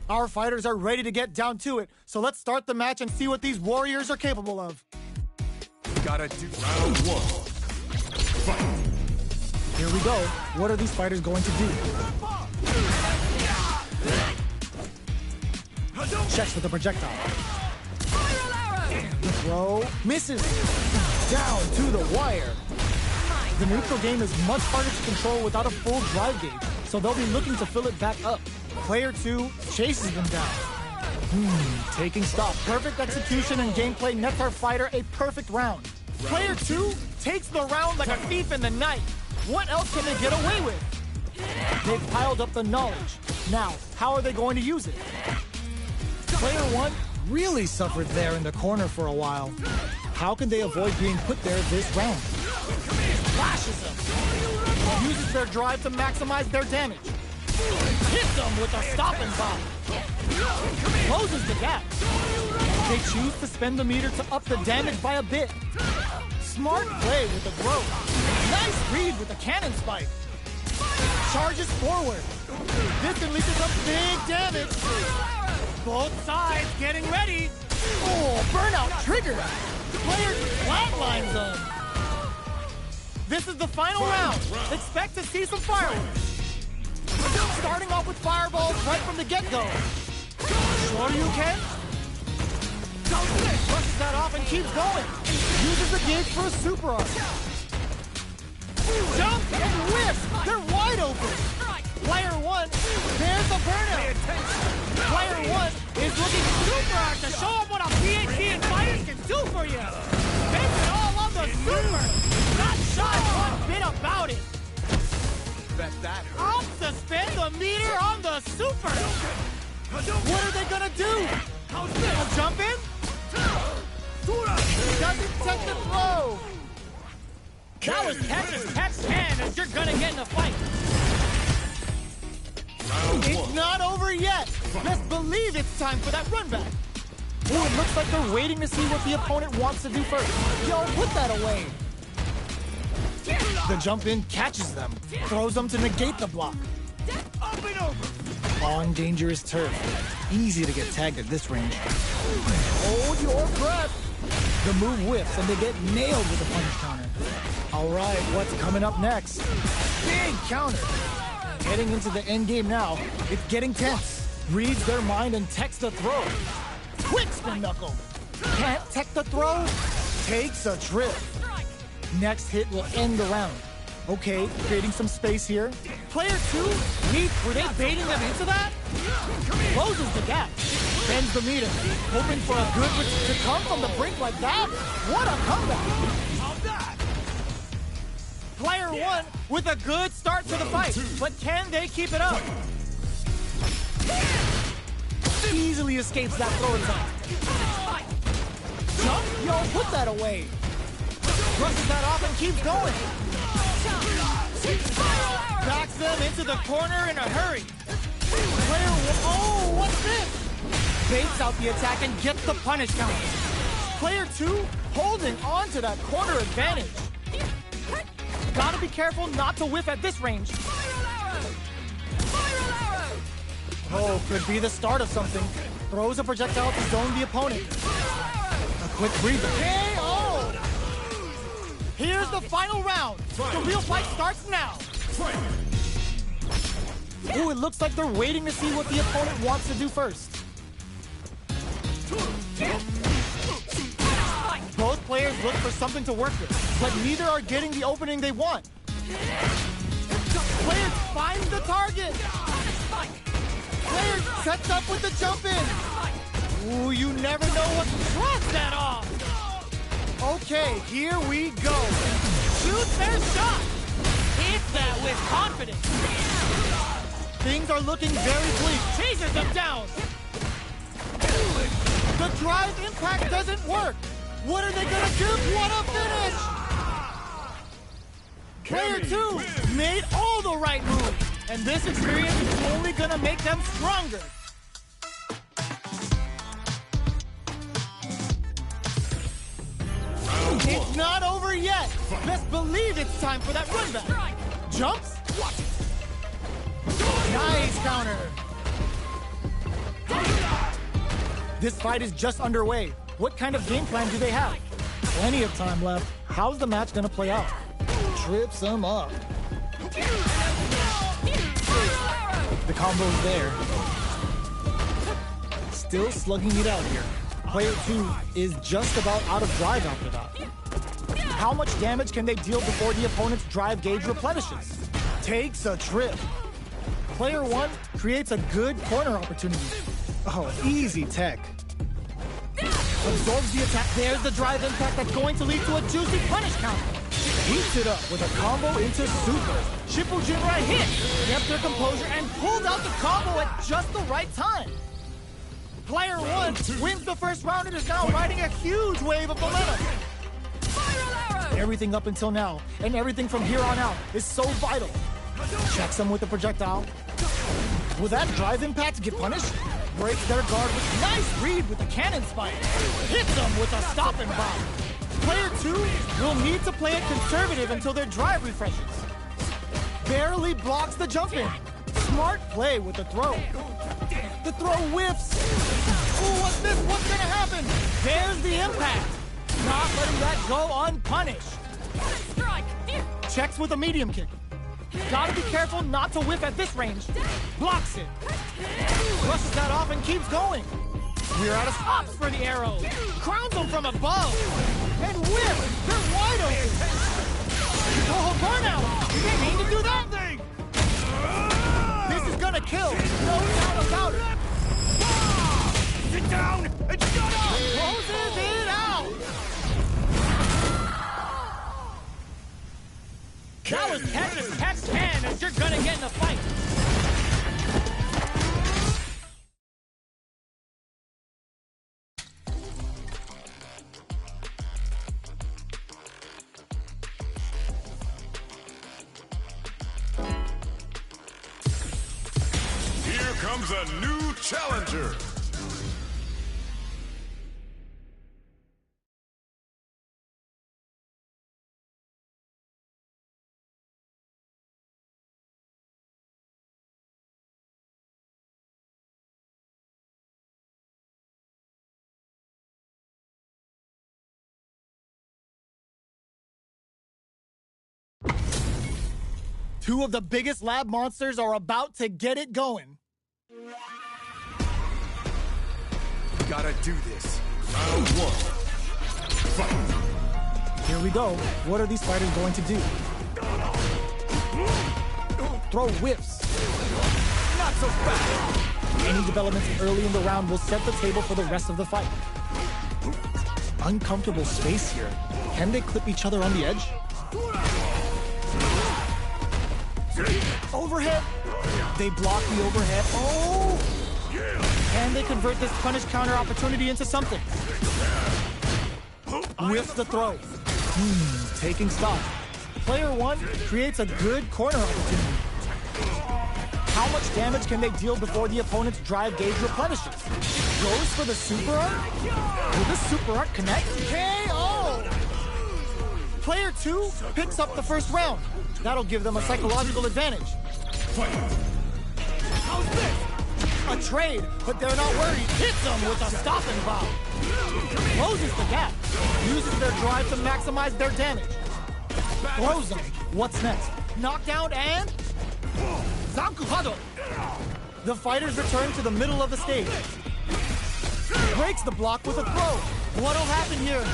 Our fighters are ready to get down to it, so let's start the match and see what these warriors are capable of.
Gotta do round 1. Fight.
Here we go. What are these fighters going to do? Checks with the projectile. The throw misses. Down to the wire. The neutral game is much harder to control without a full drive gauge, so they'll be looking to fill it back up. Player 2 chases them down. Taking stock. Perfect execution and gameplay nets our fighter a perfect round. Player 2 takes the round like a thief in the night. What else can they get away with? They've piled up the knowledge. Now, how are they going to use it? Player 1 really suffered there in the corner for a while. How can they avoid being put there this round? Flashes them. Uses their drive to maximize their damage. Hits them with a stop and bop. Closes the gap. They choose to spend the meter to up the damage by a bit. Smart play with the throw. Nice read with the cannon spike. Charges forward. This unleashes a big damage. Both sides getting ready. Oh, burnout triggered. Player flatlines them. This is the final round. Expect to see some fireworks. Starting off with fireballs right from the get-go. Sure you can? Brushes that off and keeps going. Uses the gauge for a super art. Jump and whiff! They're wide open! Player 1, there's a burnout! Player 1 is looking super hard to show them what a PhD in fighters can do for you! Base it all on the super! Not shy one bit about it!
Bet that hurt.
I'll suspend the meter on the super! What are they gonna do? A jump in? Doesn't take the throw! That was Tech's hand as you're gonna get in a fight! It's not over yet! Best believe it's time for that run back! Oh, it looks like they're waiting to see what the opponent wants to do first. Yo, put that away! The jump in catches them, throws them to negate the block.
Up and over!
On dangerous turf. Easy to get tagged at this range. Hold your breath! The move whiffs and they get nailed with a punish counter. All right, what's coming up next? Big counter! Heading into the end game now, it's getting tense. Reads their mind and techs the throw. Quick spin knuckle! Can't tech the throw? Takes a trip. Next hit will end the round. Okay, creating some space here. Player 2, were they baiting them into that? Closes the gap. Bends the meter. Hoping for a good to come from the brink like that? What a comeback! Player 1 with a good start to the fight. But can they keep it up? Easily escapes that throw attack. Jump? Yo, put that away. Brushes that off and keeps going. Backs them into the corner in a hurry. Player 1, oh, what's this? Baits out the attack and gets the punish counter. Player 2 holding on to that corner advantage. Gotta be careful not to whiff at this range. Oh, could be the start of something. Throws a projectile to zone the opponent. A quick breather. KO! Here's the final round. The real fight starts now. Ooh, it looks like they're waiting to see what the opponent wants to do first. Both players look for something to work with, but neither are getting the opening they want. Player finds the target. Player sets up with the jump in. Ooh, you never know what to trust that off. Okay, here we go. Shoot their shot. Hit that with confidence. Things are looking very bleak. Chases them down. The drive impact doesn't work. What are they gonna do? What a finish! Player 2 made all the right moves, and this experience is only gonna make them stronger. It's not over yet. Best believe it's time for that run back. Jumps? Nice counter. This fight is just underway. What kind of game plan do they have? Plenty of time left. How's the match gonna play out? Trips him up. The combo's there. Still slugging it out here. Player 2 is just about out of drive after that. How much damage can they deal before the opponent's drive gauge replenishes? Takes a trip. Player 1 creates a good corner opportunity. Oh, easy tech. Absorbs the attack. There's the drive impact that's going to lead to a juicy punish counter. Heats it up with a combo into super. Shippujinrai hit, kept their composure, and pulled out the combo at just the right time. Player 1 wins the first round and is now riding a huge wave of momentum. Everything up until now, and everything from here on out, is so vital. Checks them with the projectile. Will that drive impact get punished? Breaks their guard with nice read with the cannon spike. Hits them with a stop and bomb. Player 2 will need to play it conservative until their drive refreshes. Barely blocks the jump in. Smart play with the throw. The throw whiffs. Ooh, what's this? What's gonna happen? There's the impact. Not letting that go unpunished. Checks with a medium kick. Gotta be careful not to whiff at this range. Blocks it. Brushes that off and keeps going. We're out of stops for the arrow. Crowns them from above. And whiff. They're wide open. Oh, burnout! You didn't mean to do that? This is gonna kill! No doubt about it!
Sit down and shut up!
Closes it out!
That was catch as catch can, as you're gonna get in a fight.
Here comes a new challenger.
Two of the biggest lab monsters are about to get it going.
Gotta do this. Round one. Fight.
Here we go. What are these fighters going to do? Throw whiffs.
Not so fast.
Any developments early in the round will set the table for the rest of the fight. Uncomfortable space here. Can they clip each other on the edge? Overhead. They block the overhead. Oh! Can they convert this punish counter opportunity into something? Whiffs the throw. Taking stock. Player one creates a good corner opportunity. How much damage can they deal before the opponent's drive gauge replenishes? Goes for the super art? Will this super art connect? KO! Player two picks up the first round. That'll give them a psychological advantage. How's this? A trade, but they're not worried. Hits them with a stopping bomb. Closes the gap. Uses their drive to maximize their damage. Throws them. What's next? Knockdown and... Zankuhado! The fighters return to the middle of the stage. Breaks the block with a throw. What'll happen here?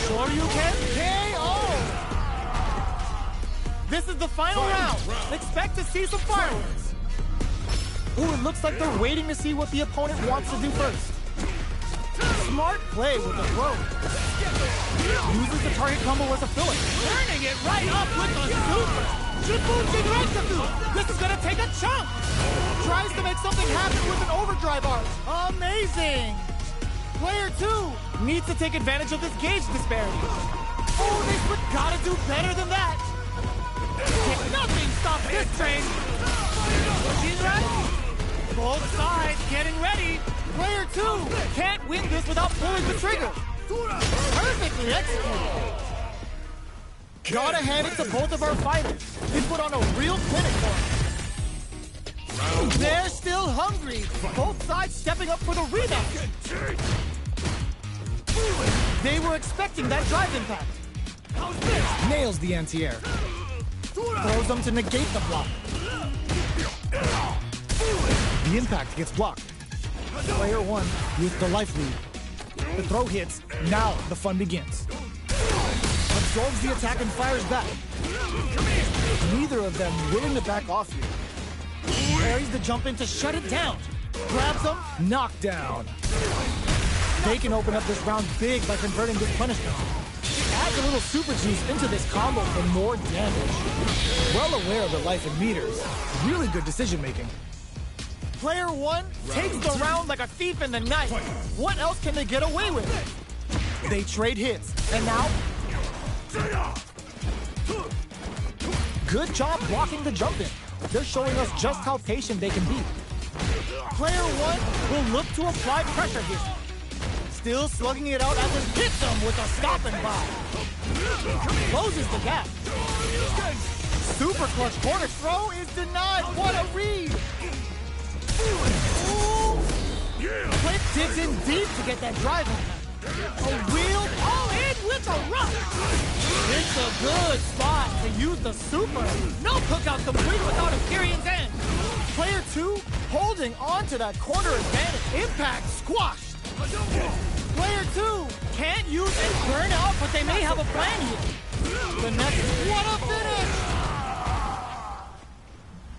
Sure you can? KO! This is the final round. Expect to see some fireworks. Ooh, it looks like they're waiting to see what the opponent wants to do first. Smart play with the throw. Uses the target combo as a filler.
Turning it right up with the super.
This is gonna take a chunk. Tries to make something happen with an overdrive arc. Amazing. Player two needs to take advantage of this gauge disparity. Oh, they gotta do better than that.
Nothing stops this train. She's right.
Both sides getting ready. Player two can't win this without pulling the trigger. Perfectly executed. Gotta hand it to both of our fighters. They put on a real clinic for us. They're still hungry. Both sides stepping up for the rebound. They were expecting that drive impact. How's this? Nails the anti-air. Throws them to negate the block. The impact gets blocked. Player one with the life lead. The throw hits. Now the fun begins. Absorbs the attack and fires back. Neither of them willing to back off here. Parries the jump in to shut it down. Grabs them. Knockdown. They can open up this round big by converting this punishment. Adds a little super juice into this combo for more damage. Well aware of the life in meters. Really good decision making. Player one takes the round like a thief in the night. What else can they get away with? They trade hits. And now... Good job blocking the jump in. They're showing us just how patient they can be. Player one will look to apply pressure here. Still slugging it out as it hits them with a stopping bomb. Closes the gap. Super clutch corner throw is denied. What a read! Ooh. Cliff digs in deep to get that drive in. A wheel all in with a rush. It's a good spot to use the super.
No cookout complete without a Tyrion's end.
Player two holding on to that corner advantage. Impact squashed. Player two Can't use and burn out, but they may have a plan here. The next, what a finish!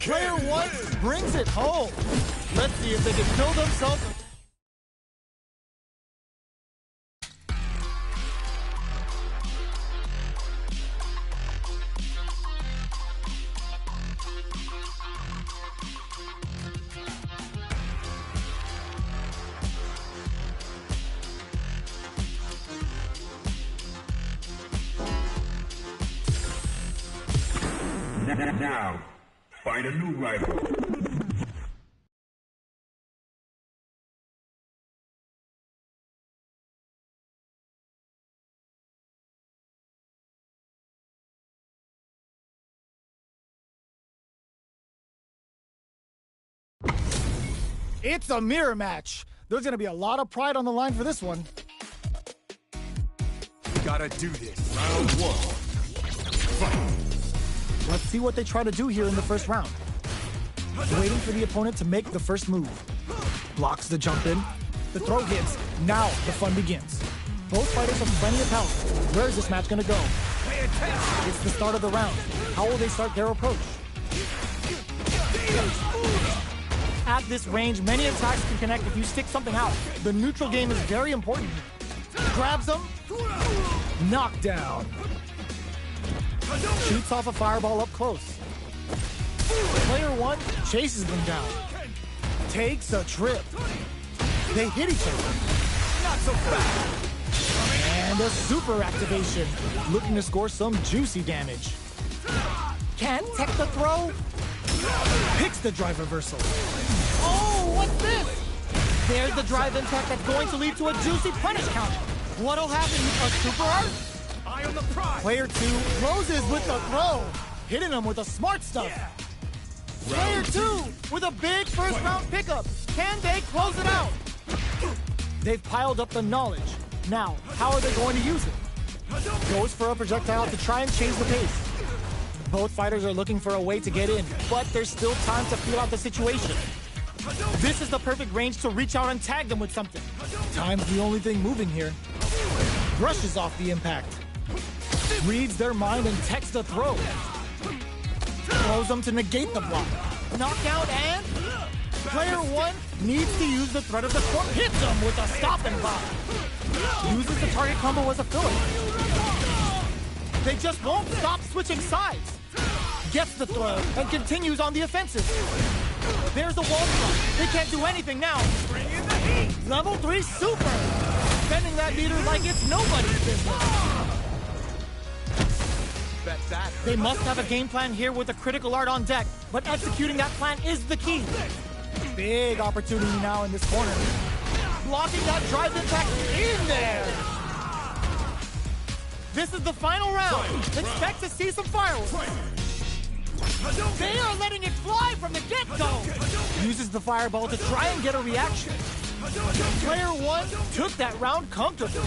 Player 1 brings it home. Let's see if they can kill themselves.
Now, find a new rival.
It's a mirror match. There's gonna be a lot of pride on the line for this one.
Gotta do this. Round 1. Fight.
Let's see what they try to do here in the first round. Waiting for the opponent to make the first move. Blocks the jump in. The throw hits. Now the fun begins. Both fighters have plenty of health. Where is this match gonna go? It's the start of the round. How will they start their approach? At this range, many attacks can connect if you stick something out. The neutral game is very important. Grabs them. Knockdown. Shoots off a fireball up close. Player 1 chases them down. Takes a trip. They hit each other.
Not so fast.
And a super activation. Looking to score some juicy damage. Can't tech the throw. Picks the drive reversal. Oh, what's this? There's the drive impact that's going to lead to a juicy punish counter. What'll happen? A super art?
Eye on the prize.
Player 2 closes with the throw, hitting him with the smart stuff. Player 2 with a big first round pickup. Can they close it out? They've piled up the knowledge. Now, how are they going to use it? Goes for a projectile to try and change the pace. Both fighters are looking for a way to get in, but there's still time to feel out the situation. This is the perfect range to reach out and tag them with something. Time's the only thing moving here. Brushes off the impact. Reads their mind and techs the throw. Throws them to negate the block. Knockout and... Player 1 needs to use the threat of the court. Hits them with a stop and block. Uses the target combo as a filler. They just won't stop switching sides. Gets the throw and continues on the offensive. There's the wall block. They can't do anything now.
Bring in the heat.
Level 3 super. Spending that meter like it's nobody's business.
Bet that.
They must have a game plan here with a critical art on deck, but executing that plan is the key. Big opportunity now in this corner. Blocking that drive impact in there. This is the final round. Expect to see some fireworks. They are letting it fly from the get-go. Uses the fireball to try and get a reaction. Player 1 took that round comfortably.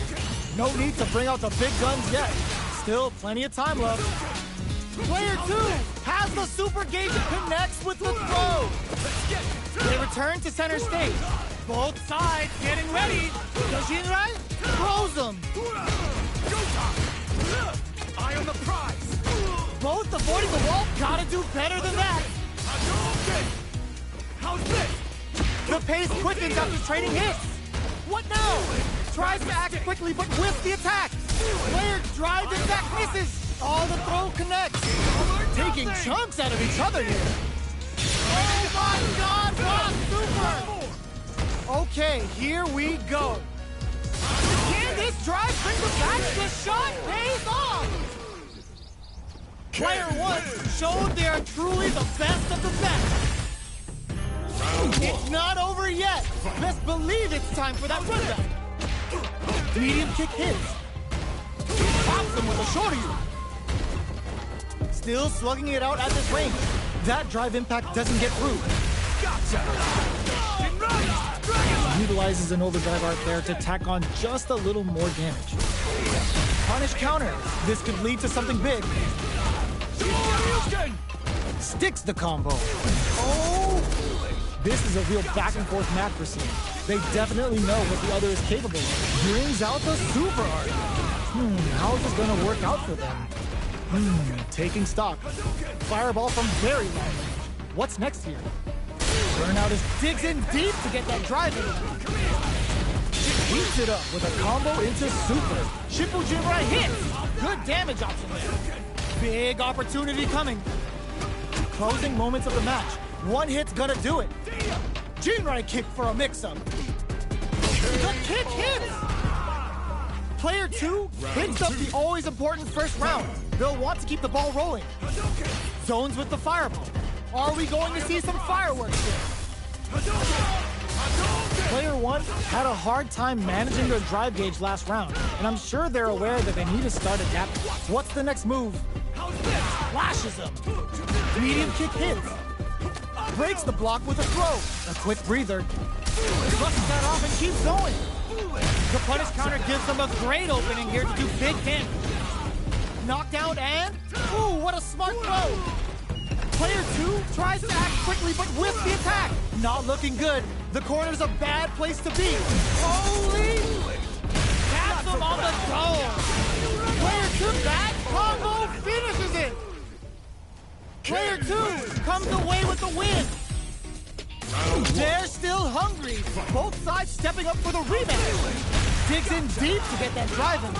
No need to bring out the big guns yet. Still plenty of time left. Player 2 has the super gauge and connects with the throw. They return to center stage. Both sides getting ready. Yoshinrai throws them.
Eye on the prize.
Both avoiding the wall. Gotta do better than that.
How's this?
The pace quickens after trading hits. What now? Tries to act quickly, but whiffs the attack. Player drives and back misses. All the throw connects. Taking chunks out of each other here. Oh my God, what super! Okay, here we go. Can this drive bring the back? The shot pays off! Player 1 showed they are truly the best of the best. It's not over yet. Best believe it's time for that run back. Medium kick hits. Pops him with a shoulder. Still slugging it out at this range. That drive impact doesn't get through.
Gotcha.
Utilizes an overdrive art there to tack on just a little more damage. Punish counter. This could lead to something big. Sticks the combo. Oh! This is a real back and forth match we're seeing. They definitely know what the other is capable of. Brings out the super art. How is this gonna work out for them? Taking stock. Fireball from very long range. What's next here? Burnout is digs in deep to get that drive in. Heats it up with a combo into super. Shippujinrai hits! Good damage option there. Big opportunity coming. Closing moments of the match. One hit's gonna do it. Jinrai kick for a mix-up. The kick hits! Player 2 picks up the always important first round. They'll want to keep the ball rolling. Zones with the fireball. Are we going to see some fireworks here? Player 1 had a hard time managing their drive gauge last round, and I'm sure they're aware that they need to start adapting. What's the next move? Flashes him. Medium kick hits. Breaks the block with a throw. A quick breather. Busts that off and keeps going. The punish counter gives them a great opening here to do big damage. Knockdown and... Ooh, what a smart throw! Player 2 tries to act quickly but whiffs the attack. Not looking good. The corner's a bad place to be. Holy... Taps him on the dome. Player 2 back combo finishes it. Player 2 comes away with the win. They're still hungry. Both sides stepping up for the rematch. Digs in deep to get that drive in.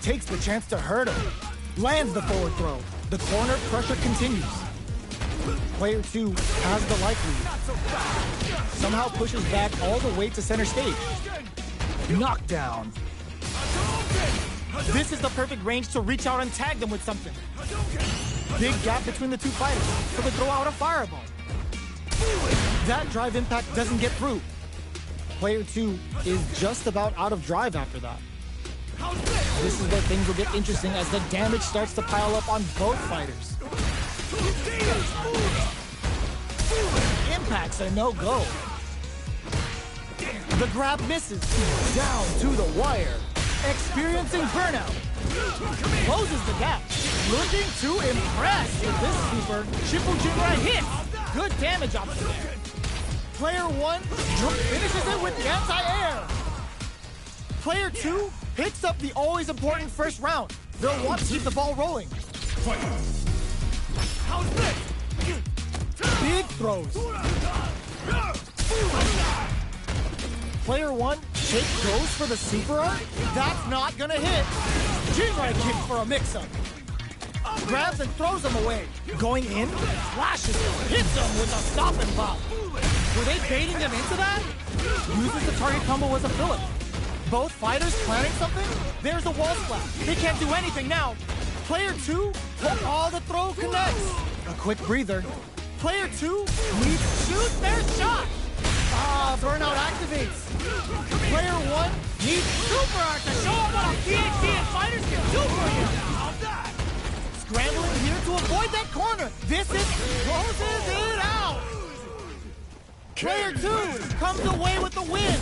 Takes the chance to hurt him. Lands the forward throw. The corner pressure continues. Player 2 has the life lead. Somehow pushes back all the way to center stage. Knockdown. This is the perfect range to reach out and tag them with something. Big gap between the two fighters, so they throw out a fireball. That drive impact doesn't get through. Player 2 is just about out of drive after that. This is where things will get interesting as the damage starts to pile up on both fighters. Impacts a no-go. The grab misses. Down to the wire. Experiencing burnout. Closes the gap. Looking to impress with this super. Shippujinrai hits. Good damage option there. Player 1 finishes it with the anti-air. Player 2 picks up the always important first round. They'll want to keep the ball rolling. Big throws. Player 1, Jake goes for the super art. That's not gonna hit. Jinrai kick for a mix-up. Grabs and throws him away. Going in, flashes him, hits him with a stop and pop. Were they baiting him into that? Uses the target combo as a filler. Both fighters planning something? There's a wall splat. They can't do anything now. Player 2, all the throw connects. A quick breather. Player 2 needs to shoot their shot. Burnout activates. Player 1 needs super art to show him what a PhD and fighters can do for you. Scrambling here to avoid that corner. This is closes it out. Player 2 comes away with the win.